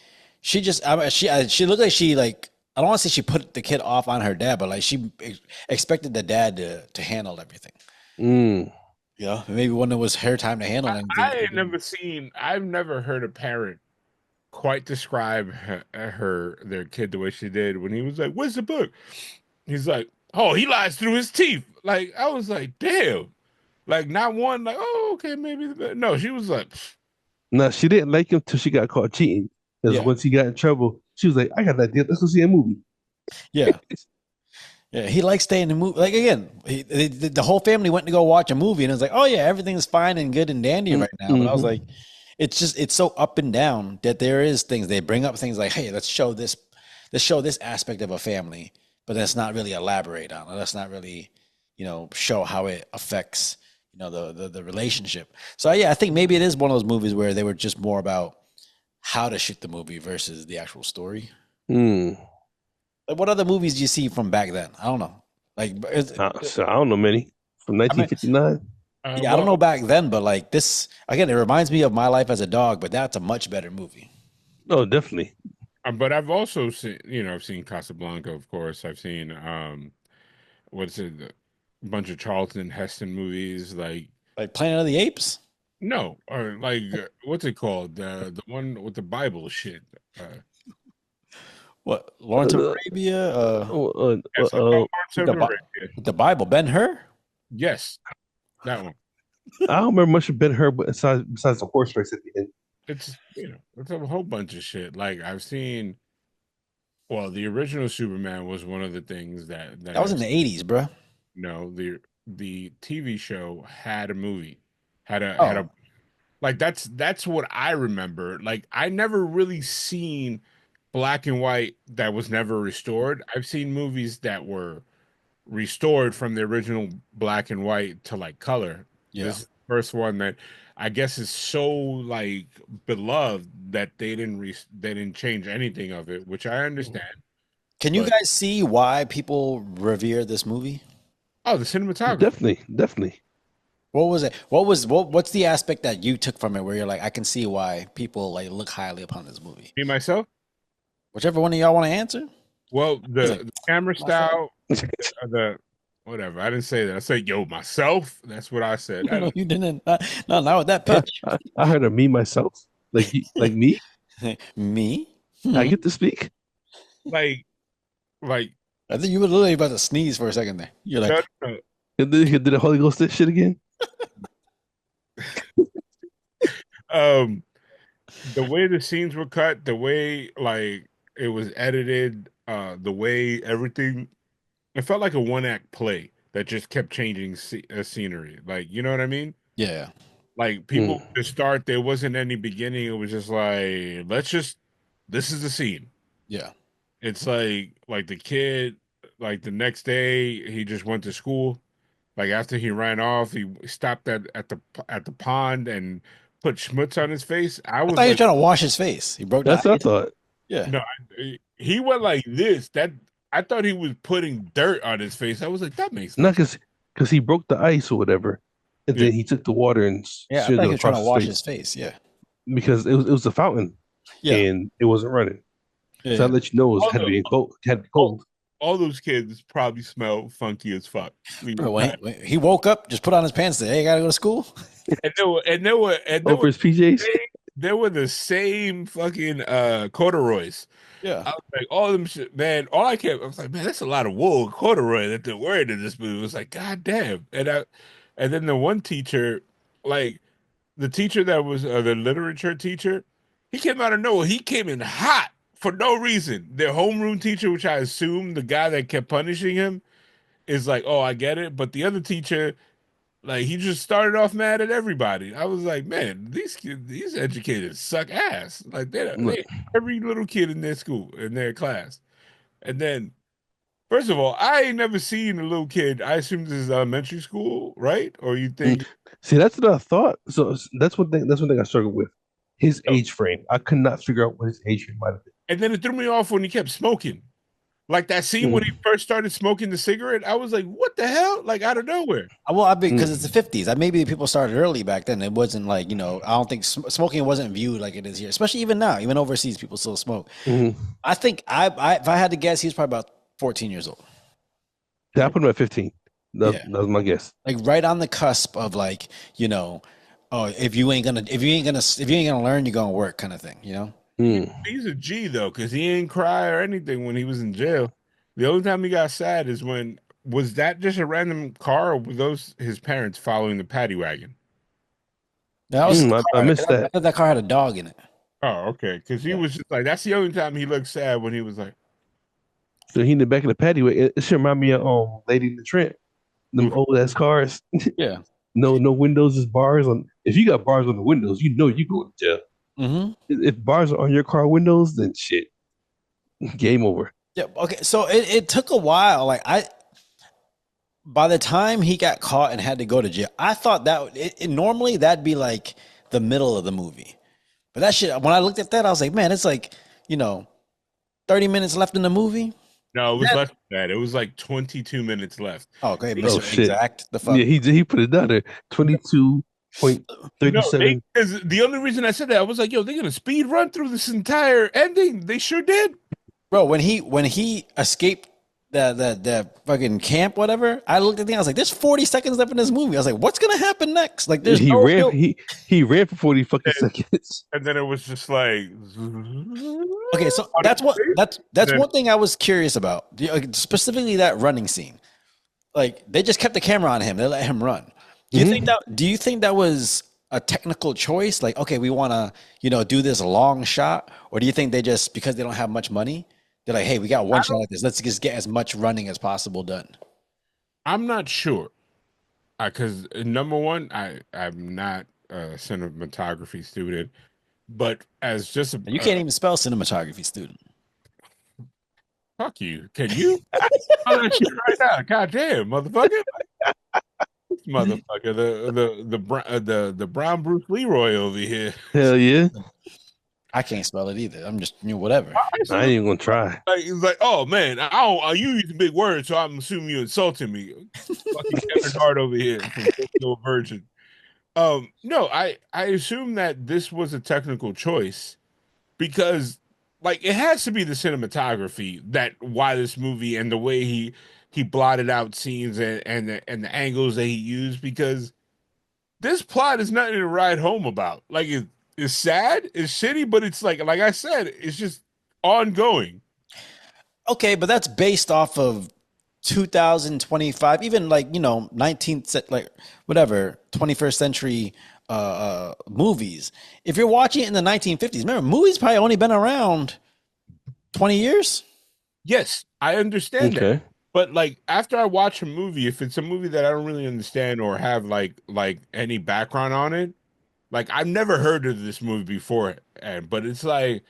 she just she looked like she like I don't want to say she put the kid off on her dad, but like she expected the dad to handle everything.
Mm.
Yeah, maybe when it was her time to handle anything.
I've never heard a parent quite describe their kid the way she did when he was like, "Where's the book?" He's like, "Oh, he lies through his teeth." Like I was like, "Damn!" Like not one, like, "Oh, okay, maybe." No, she was like,
Now she didn't like him till she got caught cheating. Because
Yeah.
once he got in trouble, she was like, "I got that deal. Let's go see a movie."
Yeah. Yeah, he likes staying in the movie. Like again, the whole family went to go watch a movie, and it was like, oh yeah, everything's fine and good and dandy right now. But I was like, it's so up and down that there is things they bring up things like, hey, let's show this aspect of a family, but let's not really elaborate on it. Let's not really, show how it affects, the relationship. So yeah, I think maybe it is one of those movies where they were just more about how to shoot the movie versus the actual story.
Mm.
Like, what other movies do you see from back then? I don't know. Like,
So I don't know many from 1959.
yeah, I don't know back then, but like this again, it reminds me of My Life as a Dog, but that's a much better movie.
No, definitely.
but I've also seen, I've seen Casablanca, of course. I've seen, what's it, a bunch of Charlton Heston movies, like
Planet of the Apes.
no, or like what's it called, the one with the Bible shit.
What Lawrence of Arabia?
Yes, Lawrence of Arabia.
The Bible, Ben-Hur.
Yes, that one.
I don't remember much of Ben-Hur, but besides the horse race at the end.
It's it's a whole bunch of shit. Like I've seen. Well, the original Superman was one of the things that
was in the 80s, bro.
No, the TV show had a movie, had a like that's what I remember. Like I never really seen black and white that was never restored. I've seen movies that were restored from the original black and white to like color.
Yeah.
This is the first one that I guess is so like beloved that they didn't change anything of it, which I understand.
Can you guys see why people revere this movie?
Oh, the cinematography.
Definitely.
What was it? What's the aspect that you took from it where you're like, I can see why people like look highly upon this movie?
Me myself?
Whichever one of y'all want to answer.
Well, the camera style, the whatever. I didn't say that. I said, yo, myself. That's what I said.
No, you didn't. Not with that pitch.
I heard of me myself. Like me?
Me?
I get to speak?
Like
I think you were literally about to sneeze for a second there. You're like,
Did the Holy Ghost that shit again?
The way the scenes were cut, the way like it was edited, the way everything, it felt like a one-act play that just kept changing scenery. Like, you know what I mean?
Yeah.
Like people to start, there wasn't any beginning. It was just like, this is the scene.
Yeah.
It's like the kid, like the next day he just went to school. Like after he ran off, he stopped at the pond and put schmutz on his face. I
thought he was trying to wash his face. He broke.
That's what I thought.
Yeah.
No, he went like this. That I thought he was putting dirt on his face. I was like, that makes no
Not
sense.
because he broke the ice or whatever, and
Yeah.
then he took the water and
Yeah, I
smeared
thought
it
he was trying
across
to
his
wash
face
his face. Yeah.
because it was a fountain
Yeah.
and it wasn't running.
Yeah.
So I let you know it
All
had to
the-
be cold. Had to be cold.
All those kids probably smell funky as fuck.
Bro, when he woke up, just put on his pants. Said, "Hey, I gotta go to school."
And there
Over
were
his PJs.
there were the same fucking corduroys.
Yeah.
I was like, all them shit, man. I was like, man, that's a lot of wool corduroy that they're wearing in this movie. It was like, god damn. And then the one teacher, like the teacher that was the literature teacher, he came out of nowhere. He came in hot for no reason. Their homeroom teacher, which I assume the guy that kept punishing him, is like, oh, I get it. But the other teacher, like, he just started off mad at everybody. I was like, man, these educators suck ass. Like they every little kid in their school, in their class. And then, first of all, I ain't never seen a little kid. I assume this is elementary school, right? Or you think?
See, that's what I thought. So that's one thing. That's one thing I struggled with. His age frame. I could not figure out what his age frame might have been.
And then it threw me off when he kept smoking. Like that scene when he first started smoking the cigarette, I was like, "What the hell?" Like out of nowhere.
Well, I because it's the 50s. Maybe people started early back then. It wasn't like, I don't think smoking wasn't viewed like it is here, especially even now. Even overseas, people still smoke. I think if I had to guess, he's probably about 14 years old.
Yeah, I put him at 15. That was my guess.
Like right on the cusp of like, oh, if you ain't gonna learn, you're gonna work kind of thing,
He's a G though, because he ain't cry or anything when he was in jail. The only time he got sad is when was that just a random car, or were those his parents following the paddy wagon?
That was
I missed that.
I thought that car had a dog in it.
Oh, okay. Because he was just like, that's the only time he looked sad, when he was like,
So he in the back of the patio. It should remind me of Lady in the Tramp. Them old ass cars.
Yeah.
No windows, just bars on. If you got bars on the windows, you know you go to jail. If bars are on your car windows, then shit, game over.
Yeah. Okay. So it took a while. Like by the time he got caught and had to go to jail, I thought that normally that'd be like the middle of the movie. But that shit, when I looked at that, I was like, man, it's like, 30 minminutes left in the movie.
No, it was less than that. It was like 22 minutes left.
Oh, okay.
Oh, shit.
Exact. The fuck.
Yeah, he put it down there. 22.37.
Because the only reason I said that, I was like, yo, they're gonna speed run through this entire ending. They sure did.
Bro, when he escaped the fucking camp, whatever, I looked at the thing, I was like, there's 40 seconds left in this movie. I was like, what's gonna happen next? Like there's
he ran for 40 fucking seconds.
And then it was just like,
okay, so that's one thing I was curious about. Specifically that running scene. Like they just kept the camera on him. They let him run. Do you think that was a technical choice? Like, okay, we want to, do this long shot, or do you think they just, because they don't have much money, they're like, hey, we got one shot like this. Let's just get as much running as possible done.
I'm not sure. Because number one, I'm not a cinematography student, but as just a,
you can't even spell cinematography student.
Fuck you. Can you? I'm that shit right now. God damn, motherfucker. Motherfucker, the brown Bruce Leroy over here.
Hell yeah.
I can't spell it either. I'm just whatever.
I ain't even gonna try.
It's like, oh man, you use big words, so I'm assuming you're insulting me. Fucking Kevin Hart over here, no virgin. No, I assume that this was a technical choice because, like, it has to be the cinematography that why this movie and the way he blotted out scenes and the angles that he used, because this plot is nothing to write home about. Like it's sad, it's shitty, but it's like I said, it's just ongoing.
Okay, but that's based off of 2025, even like 19th, like whatever 21st century movies. If you're watching it in the 1950s, remember movies probably only been around 20 years.
Yes, I understand that. But like after I watch a movie, if it's a movie that I don't really understand or have like any background on it, like I've never heard of this movie before, but it's like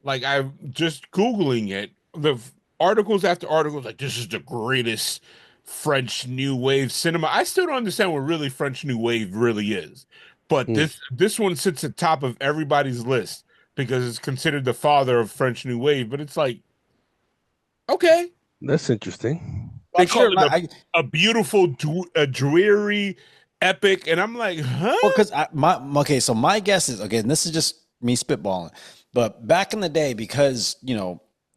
I'm just Googling it, the articles after articles, like this is the greatest French New Wave cinema. I still don't understand what really French New Wave really is, but this one sits at top of everybody's list because it's considered the father of French New Wave. But it's like, okay,
That's interesting.
They call it a beautiful, dreary, epic, and I'm like, huh?
Well, because so my guess is, okay, and this is just me spitballing, but back in the day, because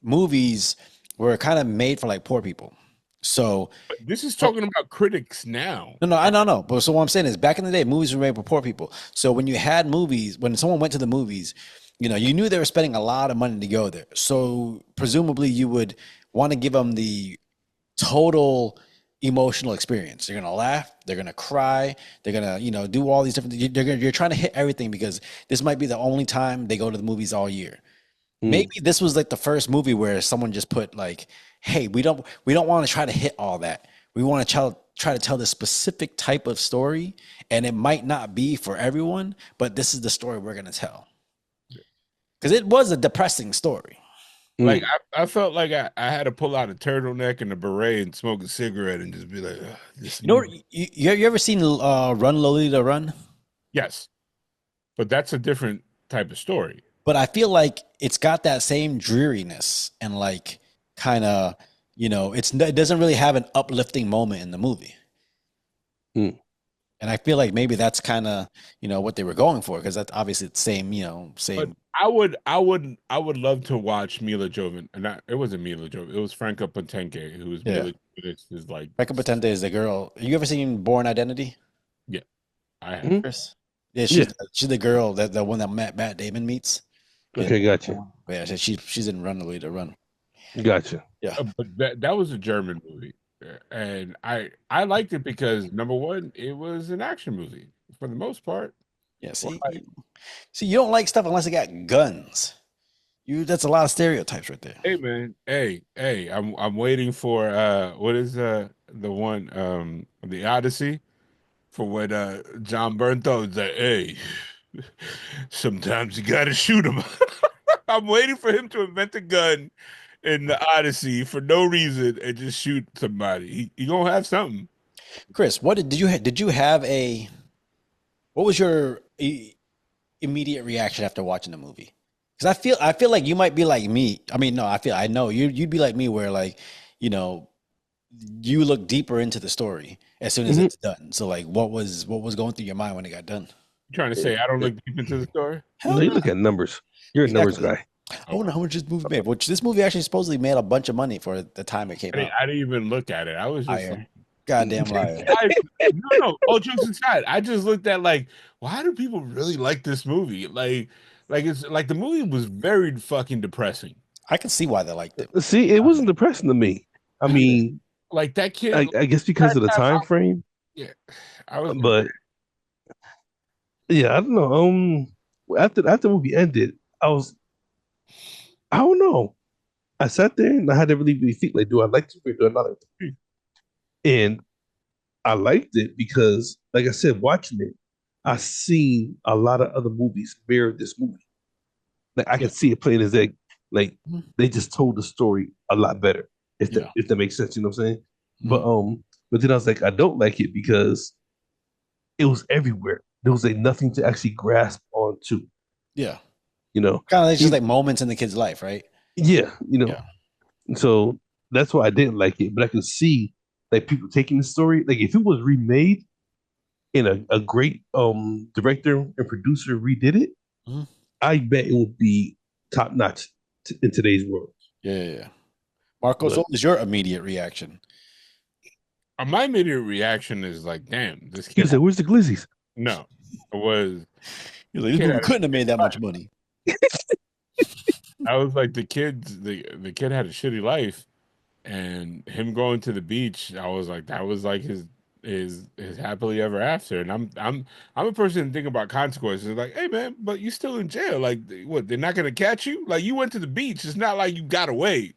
movies were kind of made for like poor people. So
this is talking about critics now.
No, I don't know. But so what I'm saying is, back in the day, movies were made for poor people. So when you had movies, when someone went to the movies, you knew they were spending a lot of money to go there. So presumably you would want to give them the total emotional experience. They're gonna laugh, they're gonna cry, they're gonna do all these different. You're trying to hit everything because this might be the only time they go to the movies all year. Maybe this was like the first movie where someone just put like, hey, we don't want to try to hit all that. We want to try to tell this specific type of story, and it might not be for everyone, but this is the story we're gonna tell. Because it was a depressing story.
Like I felt like I had to pull out a turtleneck and a beret and smoke a cigarette and just be like,
you ever seen Run Lolita Run?
Yes, but that's a different type of story.
But I feel like it's got that same dreariness and like kind of, it doesn't really have an uplifting moment in the movie. And I feel like maybe that's kind of, what they were going for, because that's obviously the same, same.
But I would love to watch Mila Jovovich, and it wasn't Mila Jovovich, it was Franca Potente, who was Mila Jovovich is like.
Franca Potente is the girl. You ever seen Born Identity?
Yeah, I have.
Chris? Yeah, she's the girl the one that Matt Damon meets.
Okay, gotcha.
Yeah, she's in Run Lolita Run.
Gotcha.
Yeah,
but that was a German movie, and I liked it because number one, it was an action movie for the most part.
Yeah, see, you don't like stuff unless it got guns. That's a lot of stereotypes right there.
Hey man, hey, I'm waiting for what is the one the Odyssey, for when John Bernthal is like, hey, sometimes you gotta shoot him. I'm waiting for him to invent a gun in the Odyssey for no reason and just shoot somebody. He gonna have something.
Chris, what did you have what was your immediate reaction after watching the movie? Because I feel like you might be like me. I mean, no, I know you'd be like me, where like, you look deeper into the story as soon as it's done. So like, what was going through your mind when it got done?
You trying to say I don't look deep into the story?
No, you look at numbers. You're a numbers guy.
I wonder how much this movie made. Which this movie actually supposedly made a bunch of money for the time it came out.
I didn't even look at it. I was just like,
goddamn liar.
No. All jokes aside, I just looked at like, why do people really like this movie? Like it's like the movie was very fucking depressing.
I can see why they liked it.
See, it wasn't depressing to me. I mean,
like that kid.
I guess because of the time frame.
Yeah,
but yeah, I don't know. After the movie ended, I don't know. I sat there and I had to really think, like, do I like this movie or do I not like this movie? And I liked it because, like I said, watching it, I seen a lot of other movies mirror this movie. Like I can see it plain as egg. Like they just told the story a lot better. If that makes sense, you know what I'm saying? But then I was like, I don't like it because it was everywhere. There was like nothing to actually grasp onto.
Yeah.
Kind
of just like moments in the kid's life, right?
Yeah, So that's why I didn't like it. But I can see like people taking the story. Like if it was remade and a great director and producer redid it, I bet it would be top notch in today's world.
Yeah. Marcos, what was your immediate reaction?
My immediate reaction is like, damn, this kid.
He said, "Where's the glizzies?"
No, it was.
You're like, this movie couldn't have made that much money.
I was like, the kid had a shitty life, and him going to the beach, I was like, that was like his happily ever after. And I'm a person thinking about consequences. Like, hey man, but you still in jail. Like, what? They're not gonna catch you. Like, you went to the beach. It's not like you got away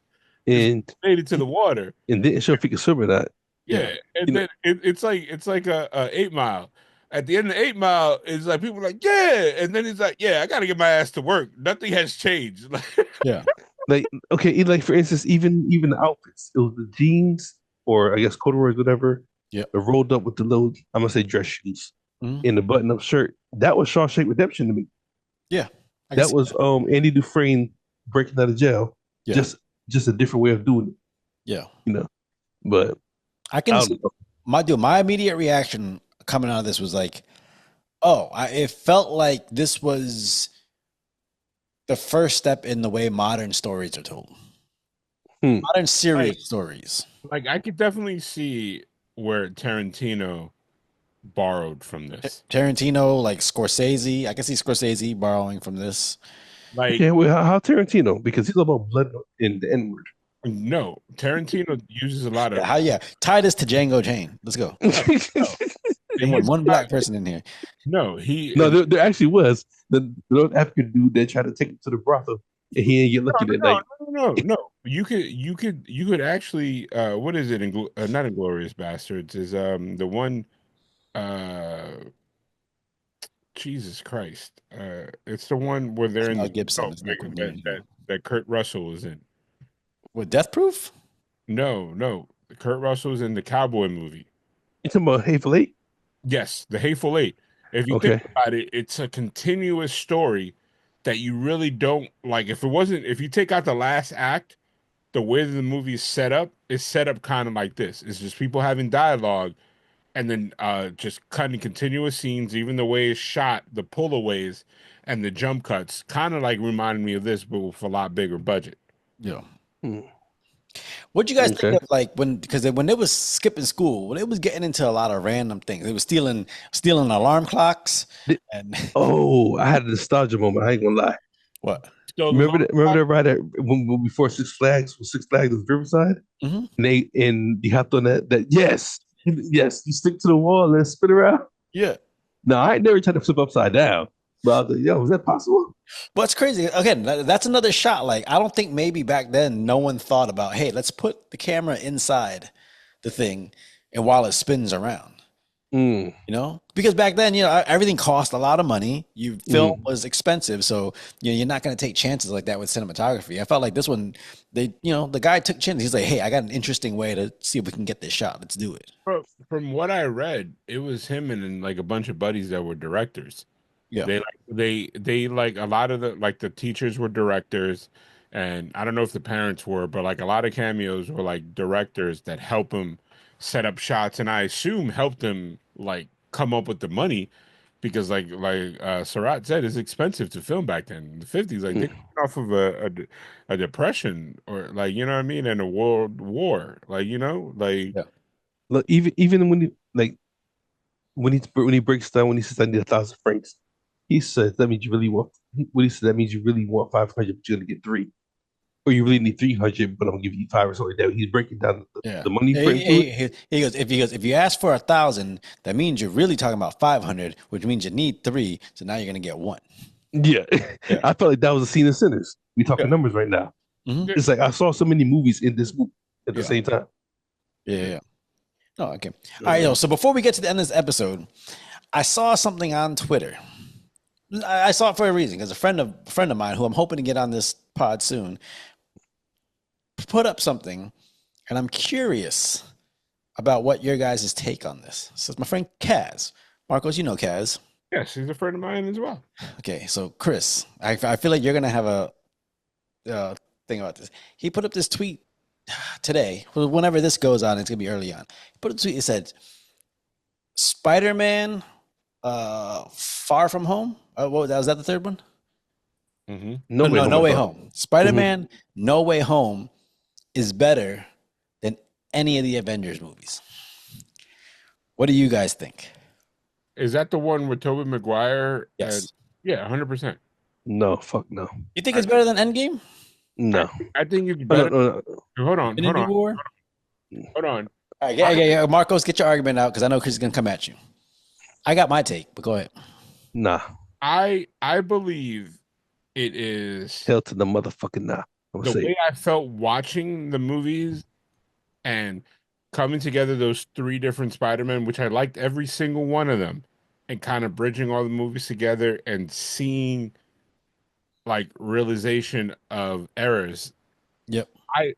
and
made it to the water
and didn't show if he could swim or not.
Yeah, and then it's like a 8 Mile. At the end of the 8 Mile, it's like people are like, yeah, and then he's like, yeah, I gotta get my ass to work. Nothing has changed.
Yeah.
Like, okay, like for instance, even the outfits, it was the jeans or I guess corduroys, whatever.
Yeah.
Rolled up with the little, I'm gonna say dress shoes in the button-up shirt. That was Shawshank Redemption to me.
Yeah.
That was Andy Dufresne breaking out of jail. Yeah. Just a different way of doing it.
Yeah.
But
I can see my immediate reaction coming out of this was like, oh, it felt like this was the first step in the way modern stories are told. Modern serious stories.
Like I could definitely see where Tarantino borrowed from this.
Tarantino, like Scorsese. I can see Scorsese borrowing from this.
Like, okay, well, how Tarantino? Because he's about blood in the N-word.
No, Tarantino uses a lot of.
Tie this to Django Jane. Let's go. No. One black person in here.
No,
there actually was the African dude that tried to take him to the brothel, and he didn't get lucky that night.
No. You could actually. What is it? Not Inglourious Bastards. Is the one. Jesus Christ. It's the one where they're in the
Gibson.
That Kurt Russell is in.
With Death Proof?
No. Kurt Russell's in the cowboy movie.
You talking about Hateful Eight?
Yes, the Hateful Eight. If you think about it, it's a continuous story that you really don't like. If you take out the last act, the way that the movie is set up kind of like this. It's just people having dialogue and then just cutting continuous scenes, even the way it's shot, the pullaways and the jump cuts, kind of like reminded me of this, but with a lot bigger budget.
Yeah. What do you guys think of like when it was skipping school, when it was getting into a lot of random things? It was stealing alarm clocks.
I had a nostalgia moment. I ain't gonna lie.
What?
Remember that ride when before Six Flags was Riverside? Mm-hmm. And you hopped on that yes, you stick to the wall and spin around.
Yeah.
No, I ain't never tried to flip upside down. But is that possible?
But it's crazy. Again, that's another shot. Like, I don't think maybe back then no one thought about, hey, let's put the camera inside the thing and while it spins around. Because back then, everything cost a lot of money. Film was expensive. So, you're not going to take chances like that with cinematography. I felt like this one, the guy took chances. He's like, hey, I got an interesting way to see if we can get this shot. Let's do it.
From what I read, it was him and like a bunch of buddies that were directors.
Yeah,
they like a lot of the teachers were directors, and I don't know if the parents were, but like a lot of cameos were like directors that help him set up shots, and I assume helped him like come up with the money, because like Sarat said, it's expensive to film back then in the 50s. Like they came off of a depression, or like what I mean, and a world war,
Look, even when he breaks down, when he says I need 1,000 francs. He says that means you really want. What he said, that means you really want 500, but you're gonna get 3, or you really need 300, but I'm gonna give you 5 or something like that. He's breaking down the money.
He goes, if you ask for 1,000, that means you're really talking about 500, which means you need 3. So now you're gonna get 1.
Yeah. I felt like that was a scene in Sinners. We talking numbers right now. Mm-hmm. It's like I saw so many movies in this movie at the same time.
Yeah. Oh, okay. All right. So before we get to the end of this episode, I saw something on Twitter. I saw it for a reason, because a friend of mine who I'm hoping to get on this pod soon put up something, and I'm curious about what your guys' take on this. So it's my friend Kaz. Marcos, you know Kaz.
Yes, he's a friend of mine as well.
Okay, so Chris, I feel like you're gonna have a thing about this. He put up this tweet today. Whenever this goes on, it's gonna be early on. He put a tweet. It said, "Spider-Man, Far From Home." Was that the third one?
Mm-hmm.
No Way Home. Spider-Man, No Way Home is better than any of the Avengers movies. What do you guys think?
Is that the one with Tobey Maguire?
Yes.
Yeah, 100%.
No, fuck no.
You think it's better than Endgame?
No.
I think it's better. Hold on. Hold on.
All right, yeah. Marcos, get your argument out, because I know Chris is going to come at you. I got my take, but go ahead.
Nah.
I believe it is
hell to the motherfucking nah.
The way I felt watching the movies and coming together those 3 different Spider-Men, which I liked every single one of them, and kind of bridging all the movies together and seeing like realization of errors.
Yep.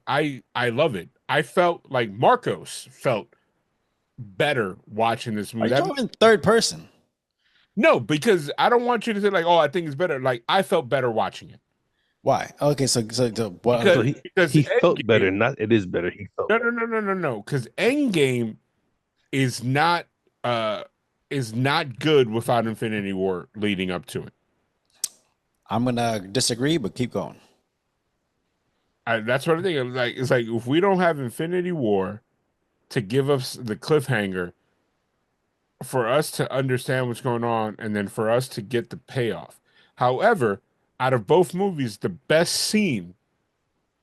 I love it. I felt like Marcos felt better watching this movie.
Are you in third person?
No, because I don't want you to say like, oh, I think it's better. Like, I felt better watching it.
Why? Okay, so what?
So he felt
Endgame,
better. Not it is better. He felt better.
no. Because Endgame is not good without Infinity War leading up to it.
I'm gonna disagree, but keep going.
That's what I think. It's like if we don't have Infinity War to give us the cliffhanger for us to understand what's going on, and then for us to get the payoff. However, out of both movies, the best scene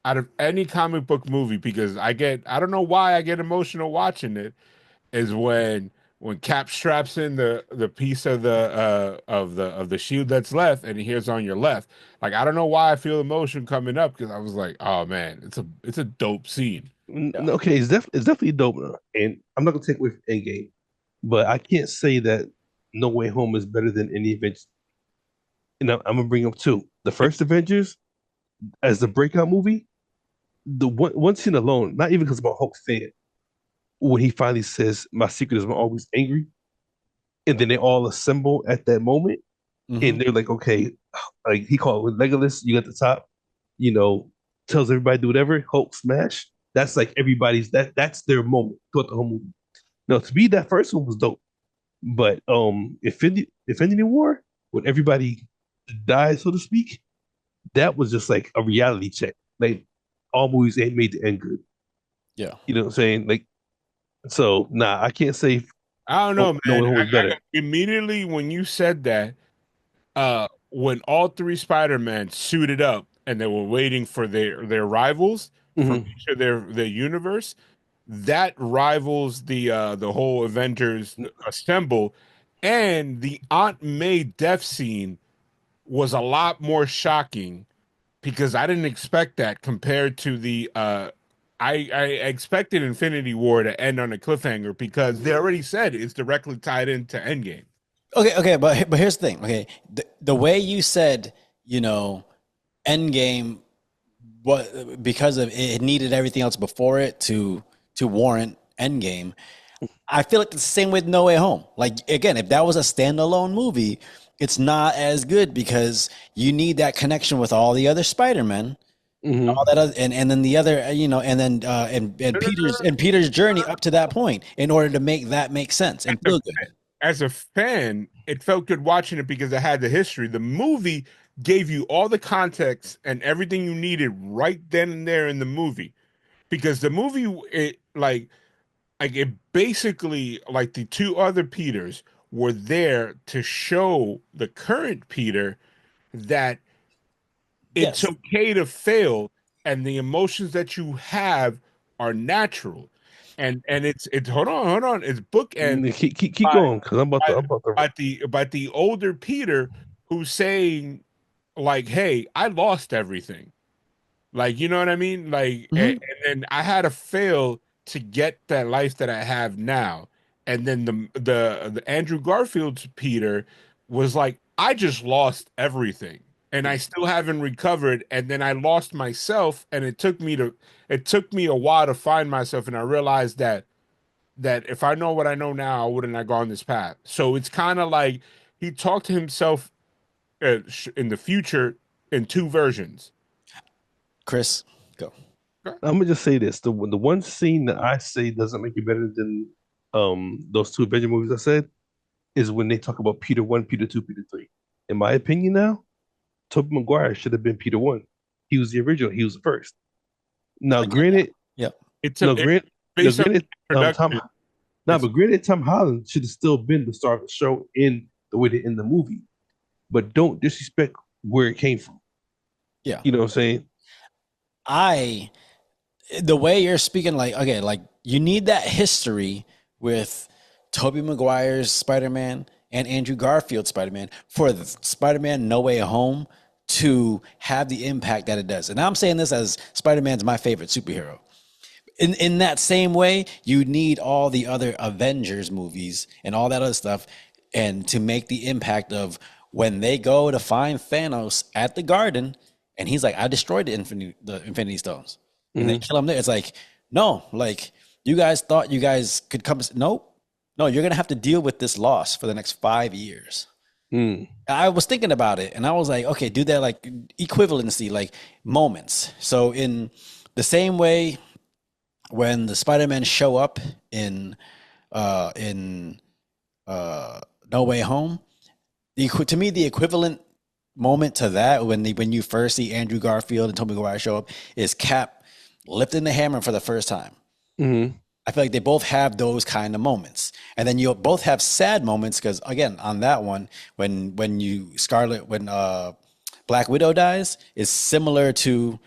out of any comic book movie, because I don't know why I get emotional watching it, is when Cap straps in the piece of the shield that's left, and he hears on your left. Like, I don't know why I feel emotion coming up, because I was like, oh man, it's a dope scene.
Yeah.
Okay, it's definitely dope, and I'm not gonna take away from Endgame, but I can't say that No Way Home is better than any Avengers. And I'm gonna bring up two. The first Avengers, as the breakout movie, the one scene alone, not even because I'm a Hulk fan, when he finally says, "My secret is I'm always angry," and then they all assemble at that moment, and they're like, "Okay," like he called it with Legolas, you at the top, tells everybody to do whatever. Hulk smash. That's like everybody's that's their moment throughout the whole movie. No, to me that first one was dope, but Infinity War when everybody died, so to speak, that was just like a reality check. Like all movies ain't made to end good.
Yeah,
you know what I'm saying? Like, so nah, I can't say.
I don't know,
No
man.
one was better.
Immediately when you said that, when all three Spider-Man suited up and they were waiting for their rivals from each of their universe, that rivals the whole Avengers assemble, and the Aunt May death scene was a lot more shocking because I didn't expect that compared to the I expected Infinity War to end on a cliffhanger because they already said it's directly tied into Endgame.
Okay, but here's the thing. Okay, the way you said, Endgame, what because of it needed everything else before it to warrant Endgame. I feel like it's the same with No Way Home. Like again, if that was a standalone movie, it's not as good because you need that connection with all the other Spider-Men. All that other, and then the other, and then and Peter's journey up to that point in order to make that make sense and feel good.
As a fan, it felt good watching it because I had the history. The movie gave you all the context and everything you needed right then and there in the movie, because the movie it basically, like, the two other Peters were there to show the current Peter that it's okay to fail and the emotions that you have are natural. And it's hold on, it's bookend.
Keep going because I'm about to.
But the older Peter who's saying, like, hey, I lost everything. Like, you know what I mean? Like, and I had to fail to get that life that I have now. And then the Andrew Garfield's Peter was like, I just lost everything and I still haven't recovered. And then I lost myself, and it took me a while to find myself. And I realized that if I know what I know now, I wouldn't have gone this path. So it's kind of like he talked to himself in the future in two versions.
Chris, go.
I'm gonna just say this: the one scene that I say doesn't make it better than those two Avenger movies I said is when they talk about Peter 1, Peter 2, Peter 3. In my opinion, now, Tobey Maguire should have been Peter 1. He was the original. He was the first. Now, granted, granted, Tom Holland should have still been the star of the show in the way they end the movie, but don't disrespect where it came from.
Yeah,
you know what I'm saying.
The way you're speaking, like, okay, like you need that history with Tobey Maguire's Spider-Man and Andrew Garfield's Spider-Man for the Spider-Man No Way Home to have the impact that it does. And I'm saying this as Spider-Man's my favorite superhero. In that same way, you need all the other Avengers movies and all that other stuff, and to make the impact of when they go to find Thanos at the garden, and he's like, I destroyed the Infinity Stones. And they kill him there. It's like, no, like, you guys thought you guys could come. No, you're going to have to deal with this loss for the next 5 years. I was thinking about it, and I was like, okay, do that like equivalency, like moments. So in the same way, when the Spider-Man show up in in No Way Home, to me the equivalent moment to that when you first see Andrew Garfield and Tobey Maguire show up is Cap lifting the hammer for the first time.
Mm-hmm.
I feel like they both have those kind of moments, and then you both have sad moments because again, on that one, when Black Widow dies, is similar to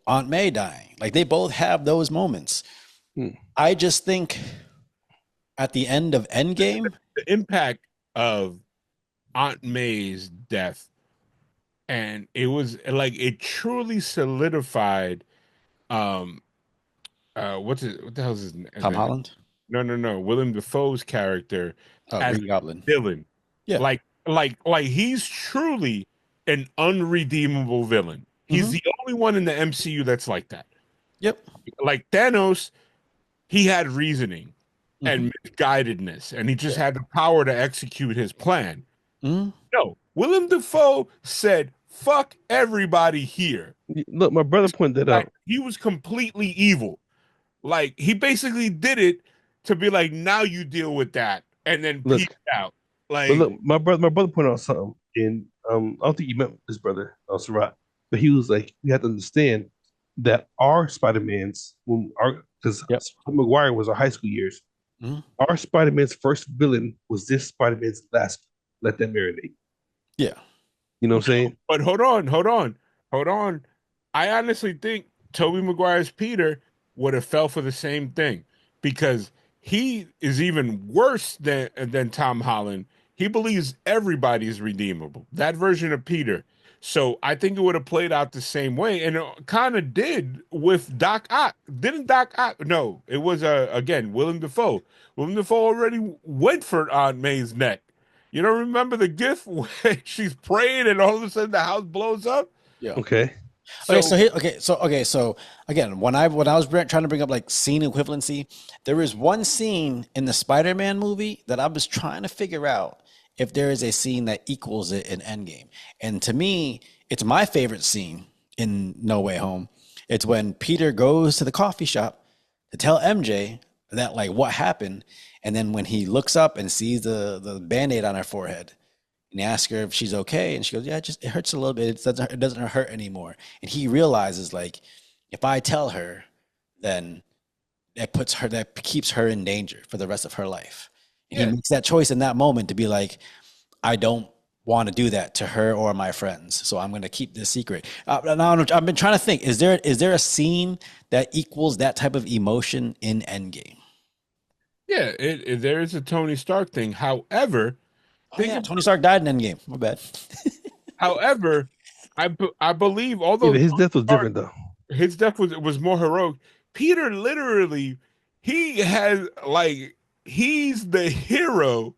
Aunt May dying. Like they both have those moments. I just think at the end of Endgame,
the impact of Aunt May's death, and it was like it truly solidified. What the hell is his name?
Tom Holland?
No. Willem Dafoe's character as
Green Goblin
villain.
Yeah,
like he's truly an unredeemable villain. He's the only one in the MCU that's like that.
Yep.
Like Thanos, he had reasoning and misguidedness, and he just had the power to execute his plan. No, Willem Dafoe said, "Fuck everybody here."
Look, my brother pointed that out.
He was completely evil. Like he basically did it to be like, now you deal with that, and then peace out. Like,
but look, my brother pointed out something, and I don't think you met his brother, Sarat, but he was like, you have to understand that our Spider-Mans, because Maguire was our high school years, our Spider-Man's first villain was this Spider-Man's last. Let that marinate.
Yeah,
you know what I'm saying.
But hold on. I honestly think Tobey Maguire's Peter would have fell for the same thing because he is even worse than Tom Holland. He believes everybody is redeemable. That version of Peter. So I think it would have played out the same way, and it kind of did with Doc Ock. Didn't Doc Ock? No, it was again Willem Dafoe. Willem Dafoe already went for Aunt May's neck. You don't remember the gif where she's praying and all of a sudden the house blows up?
Yeah.
Okay.
So again, when I was trying to bring up like scene equivalency, there is one scene in the Spider-Man movie that I was trying to figure out if there is a scene that equals it in Endgame. And to me, it's my favorite scene in No Way Home. It's when Peter goes to the coffee shop to tell MJ that like what happened, and then when he looks up and sees the Band-Aid on her forehead, and he asks her if she's okay, and she goes, "Yeah, it hurts a little bit. It doesn't hurt anymore." And he realizes like, if I tell her, then that keeps her in danger for the rest of her life. And he makes that choice in that moment to be like, I don't want to do that to her or my friends, so I'm going to keep this secret. Now I've been trying to think: is there a scene that equals that type of emotion in Endgame?
Yeah, there is a Tony Stark thing. However,
Tony Stark died in Endgame. My bad.
However, I believe although
his death was different though.
His death was more heroic. Peter literally, he's the hero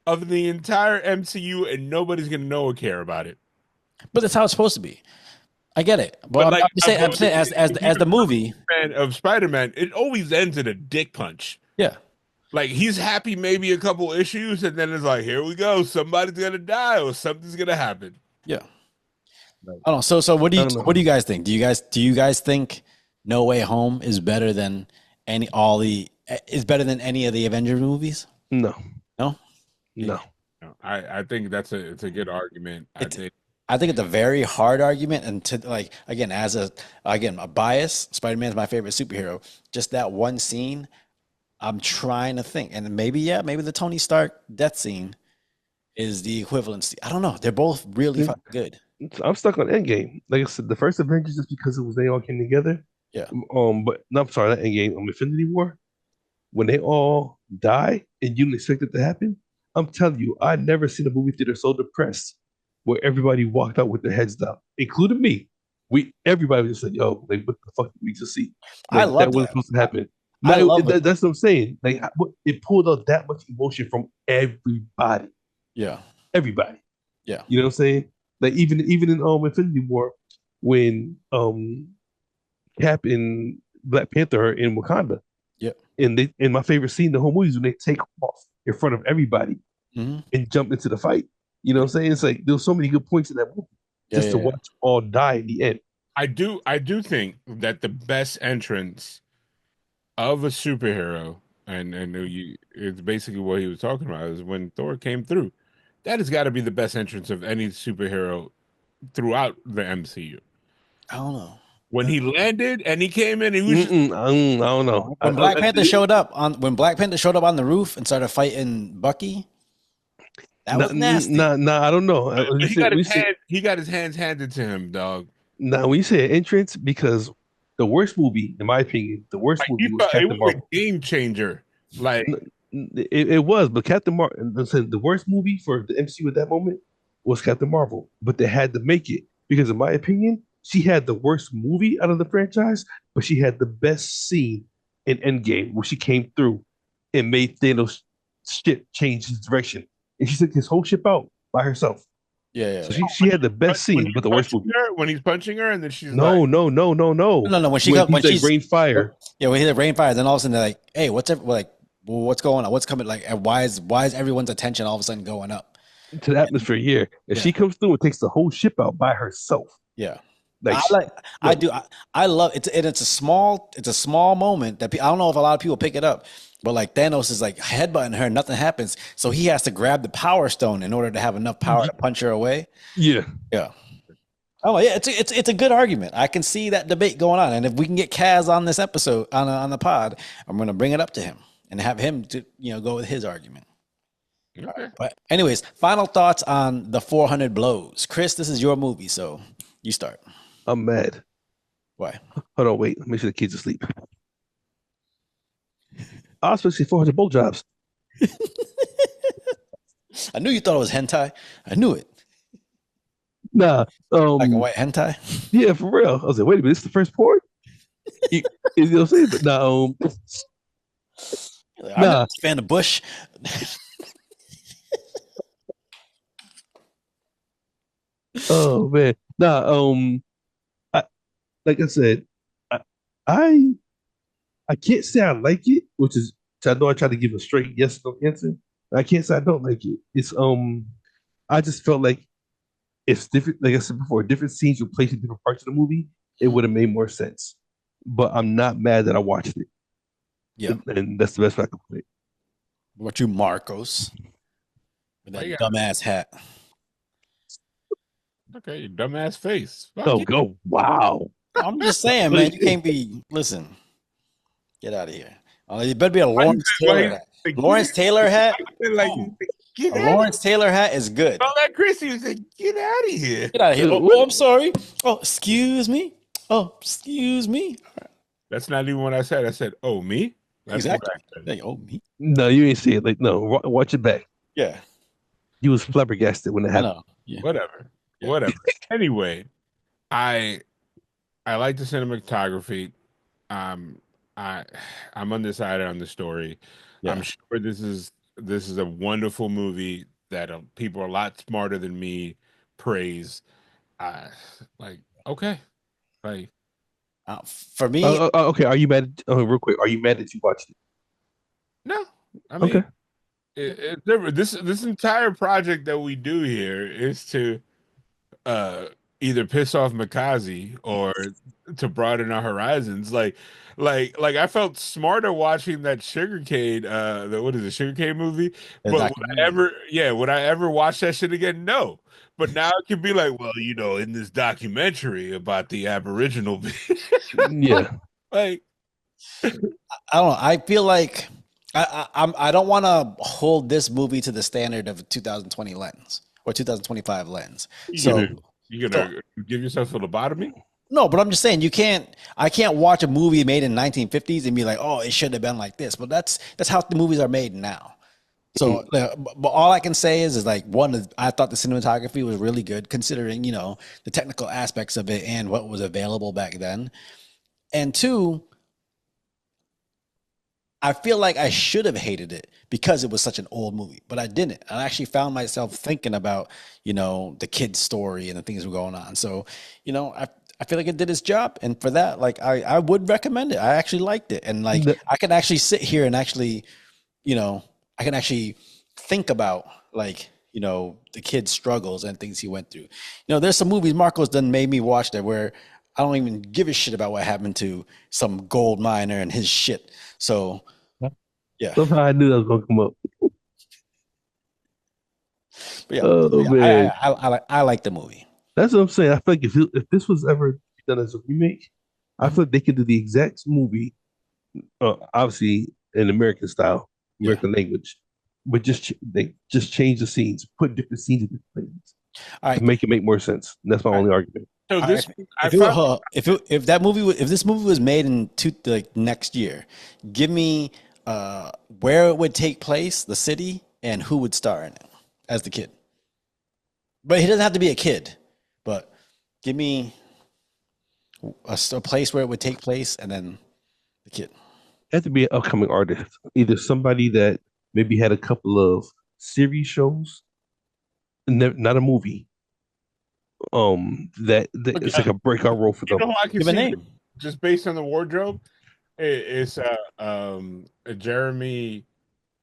of the entire MCU, and nobody's gonna know or care about it.
But that's how it's supposed to be. I get it. But I'm saying as the movie
fan of Spider-Man, it always ends in a dick punch.
Yeah.
Like he's happy maybe a couple issues, and then it's like, here we go, somebody's gonna die or something's gonna happen.
Yeah. I don't know. So what do you guys think? Do you guys think No Way Home is better than any of the Avengers movies?
No.
I think it's a good argument.
I think it's a very hard argument, and to like again a bias. Spider-Man is my favorite superhero. Just that one scene, I'm trying to think, and maybe the Tony Stark death scene is the equivalency. I don't know. They're both really fucking good.
I'm stuck on Endgame. Like I said, the first Avengers is because they all came together.
Yeah.
But no, I'm sorry, not Endgame. Infinity War, when they all die and you didn't expect it to happen. I'm telling you, I've never seen a movie theater so depressed where everybody walked out with their heads down, including me. Everybody just said, "Yo, like, what the fuck did we just see?" Like,
I love
that wasn't supposed to happen. That's what I'm saying. Like, it pulled out that much emotion from everybody.
Yeah,
everybody.
Yeah,
you know what I'm saying? Like even in Infinity War, when Cap and Black Panther are in Wakanda.
Yeah,
and my favorite scene, the whole movie is when they take off in front of everybody and jump into the fight. You know what I'm saying? It's like there was so many good points in that movie just to watch them all die in the end.
I do think that the best entrance of a superhero, and it's basically what he was talking about, is when Thor came through. That has got to be the best entrance of any superhero throughout the MCU.
I don't know.
When he landed and he came in, he was
I don't know.
When Black Panther showed up on the roof and started fighting Bucky, that was nasty.
Nah, I don't know.
He got his hands handed to him, dog.
Now, when you say entrance, because the worst movie, in my opinion, the worst movie was Captain Marvel.
A game changer. Like
it was, but Captain Marvel, the worst movie for the MCU at that moment was Captain Marvel. But they had to make it because, in my opinion, she had the worst movie out of the franchise, but she had the best scene in Endgame where she came through and made Thanos' ship change his direction, and she took his whole ship out by herself.
Yeah.
So she had the best scene, but the worst movie.
When he's punching her, and then she's
no.
When
she's rain fire.
Yeah, when he hit rain fire, then all of a sudden they're like, "Hey, what's going on? What's coming? Like, why is everyone's attention all of a sudden going up
to the atmosphere here? If she comes through and takes the whole ship out by herself,
yeah."
I
love it. It's a small moment that I don't know if a lot of people pick it up, but like Thanos is like headbutting her, nothing happens, so he has to grab the Power Stone in order to have enough power to punch her away.
Yeah.
Oh yeah, it's a good argument. I can see that debate going on, and if we can get Kaz on this episode on the pod, I'm going to bring it up to him and have him to go with his argument.
Okay.
But anyways, final thoughts on the 400 blows. Chris, this is your movie, so you start.
I'm mad.
Why?
Hold on, wait. Make sure the kids are asleep. I was supposed to say 400 bowl jobs.
I knew you thought it was hentai. I knew it.
Nah.
Like a white hentai?
Yeah, for real. I was like, wait a minute, this is the first porn? You know what I'm saying? But nah,
I'm not a fan of Bush.
Oh man. Nah, like I said, I can't say I like it, which is I know I try to give a straight yes or no answer. I can't say I don't like it. It's I just felt like if different, like I said before, different scenes were placed in different parts of the movie, it would have made more sense. But I'm not mad that I watched it.
Yeah,
and that's the best way I can put it.
What about you, Marcos? With that dumbass hat.
Okay, your dumbass face.
Go! Wow.
I'm just saying, man. You can't be. Listen, get out of here. You better be a Lawrence Taylor hat. Lawrence Taylor hat. Lawrence Taylor hat is good.
Oh, that Chrissy was like, "Get out of here!
Get out of here!" Oh, I'm sorry. Oh, excuse me. Oh, excuse me.
That's not even what I said. I said, "Oh, me." That's
exactly. Oh, me.
No, you ain't see it. Like, no, watch it back.
Yeah.
You was flabbergasted when it happened.
Yeah.
Whatever. Anyway, I like the cinematography. I'm undecided on the story. Yeah. I'm sure this is a wonderful movie that people a lot smarter than me praise. Okay, like
for me.
Okay, are you mad? Real quick, are you mad that you watched it?
No, I mean, okay. This entire project that we do here is to either piss off Mikaze or to broaden our horizons. Like I felt smarter watching that Sugarcane, Sugarcane movie? But would I ever watch that shit again? No. But now it can be like, well, in this documentary about the Aboriginal
yeah.
I don't know. I feel like I don't want to hold this movie to the standard of 2020 lens or 2025 lens.
You gonna give yourself a lobotomy?
No, but I'm just saying I can't watch a movie made in 1950s and be like, oh, it should have been like this. But that's how the movies are made now. So, but all I can say is like, one, I thought the cinematography was really good considering, the technical aspects of it and what was available back then. And two, I feel like I should have hated it because it was such an old movie, but I didn't. I actually found myself thinking about, the kid's story and the things that were going on. So, I feel like it did its job. And for that, like, I would recommend it. I actually liked it. And like, I can actually sit here and actually, I can actually think about like, you know, the kid's struggles and things he went through. You know, there's some movies Marco's done made me watch that where I don't even give a shit about what happened to some gold miner and his shit. So, yeah.
Somehow I knew that was gonna come up.
But yeah, I like the movie.
That's what I'm saying. I feel like if this was ever done as a remake, I feel like they could do the exact movie, obviously in American style, American language, but they just change the scenes, put different scenes in different places,
all right,
to make it make more sense. And that's my only argument.
So this,
if this movie was made in next year, give me where it would take place, the city, and who would star in it as the kid. But he doesn't have to be a kid. But give me a place where it would take place, and then the kid.
It had to be an upcoming artist, either somebody that maybe had a couple of series shows, not a movie. It's like a breakout role for them.
You know who I can see name? Just based on the wardrobe? It's Jeremy,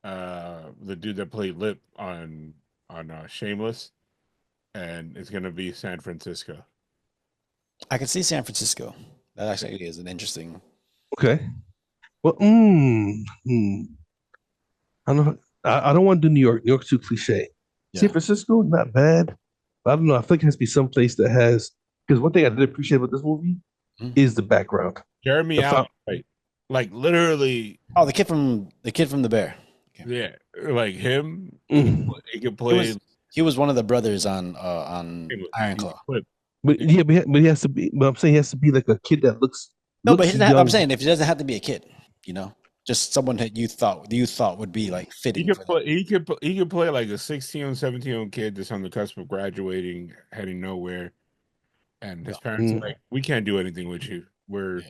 the dude that played Lip on Shameless, and it's gonna be San Francisco.
I can see San Francisco. That actually is an interesting.
Okay. Well, I don't know. I don't want to do New York. New York's too cliche. Yeah. San Francisco, not bad. But I don't know. I think it has to be some place that has, because one thing I did appreciate about this movie is the background.
Jeremy Allen, like literally.
Oh, the kid from the Bear.
Okay. Yeah, like him. He could play.
He was one of the brothers on Iron Claw.
But he has to be. But I'm saying he has to be like a kid that looks.
No, but I'm saying if he doesn't have to be a kid, you know, just someone that you thought would be like fitting.
He could play like a 16 or 17-year-old kid that's on the cusp of graduating, heading nowhere, and his parents are like, "We can't do anything with you. We're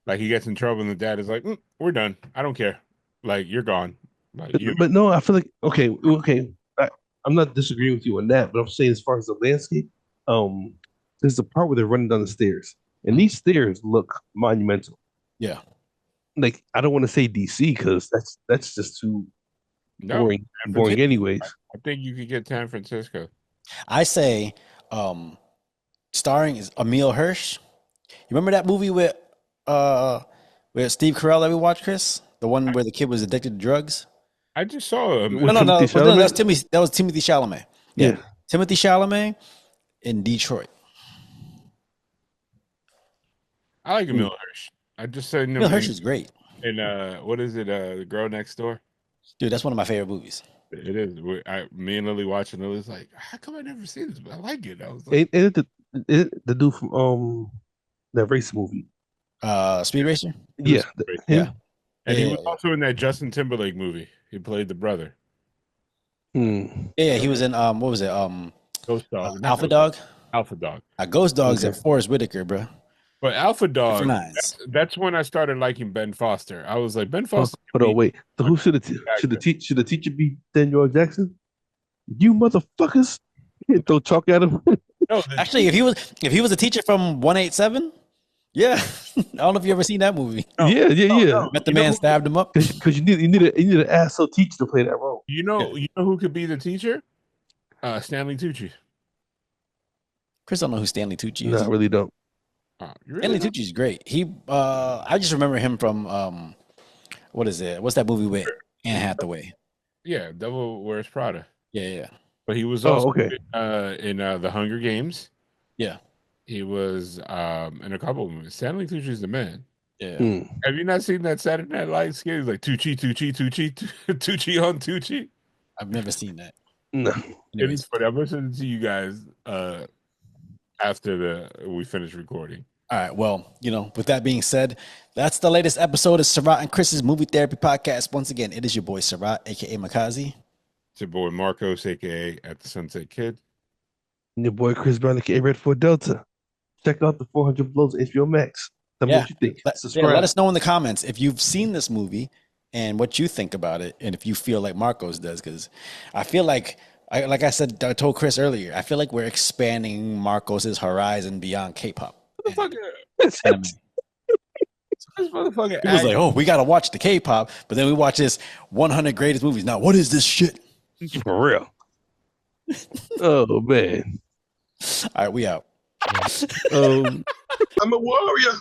like," he gets in trouble, and the dad is like, "We're done. I don't care. Like, you're gone." Like,
but no, I feel like okay. I'm not disagreeing with you on that, but I'm saying as far as the landscape, there's the part where they're running down the stairs, and these stairs look monumental.
Yeah.
Like, I don't want to say DC because that's just too boring anyways.
I think you could get San Francisco.
I say starring is Emile Hirsch. You remember that movie with Steve Carell that we watched, Chris? The one where the kid was addicted to drugs?
I just saw him.
No, that was Timothy Chalamet. Yeah. Timothy Chalamet in Detroit.
I like Emile Hirsch. I just said
Emile Hirsch is great.
And what is it? The Girl Next Door.
Dude, that's one of my favorite movies.
It is. Me and Lily watching. Lily's like, "How come I never seen this? But I like it." I was like,
"Ain't it the dude from that race movie,
Speed Racer?"
Yeah,
yeah. And he was also in that Justin Timberlake movie. He played the brother.
Yeah, he was in what was it?
Ghost Dog.
Alpha Dog.
Alpha Dog.
Ghost Dog's at Forrest Whitaker, bro.
But Alpha Dog, that's when I started liking Ben Foster. I was like, Ben Foster.
Hold on, wait. So who should the teacher be Daniel Jackson? You motherfuckers! You throw chalk at him.
No, actually, if he was a teacher from 187, yeah. I don't know if you ever seen that movie.
No, yeah.
Met the man, stabbed him up.
Because you need an asshole teacher to play that role.
You know who could be the teacher? Stanley Tucci.
Chris don't know who Stanley Tucci is.
No, I really don't.
Stanley Tucci's great. I just remember him from what is it? What's that movie with Anne Hathaway?
Yeah, Devil Wears Prada.
Yeah.
But he was also in the Hunger Games.
Yeah.
He was in a couple of movies. Stanley Tucci's the man.
Yeah.
Have you not seen that Saturday Night Live skit? He's like Tucci on Tucci.
I've never seen that.
No.
It is funny. I'm listening to you guys after we finish recording.
All right. Well, with that being said, that's the latest episode of Sarat and Chris's Movie Therapy Podcast. Once again, it is your boy Sarat, aka Makazi.
It's your boy Marcos, aka At the Sunset Kid.
And your boy Chris Brown, aka Red Fort Delta. Check out the 400 Blows HBO Max. Tell me what you think.
Let us know in the comments if you've seen this movie and what you think about it, and if you feel like Marcos does, because I feel like I said, I told Chris earlier, I feel like we're expanding Marcos's horizon beyond K-pop.
This motherfucker.
He was like, "Oh, we gotta watch the K-pop," but then we watch this 100 greatest movies. Now, what is this shit?
For real? Oh man.
All right, we out.
Um,
I'm a warrior.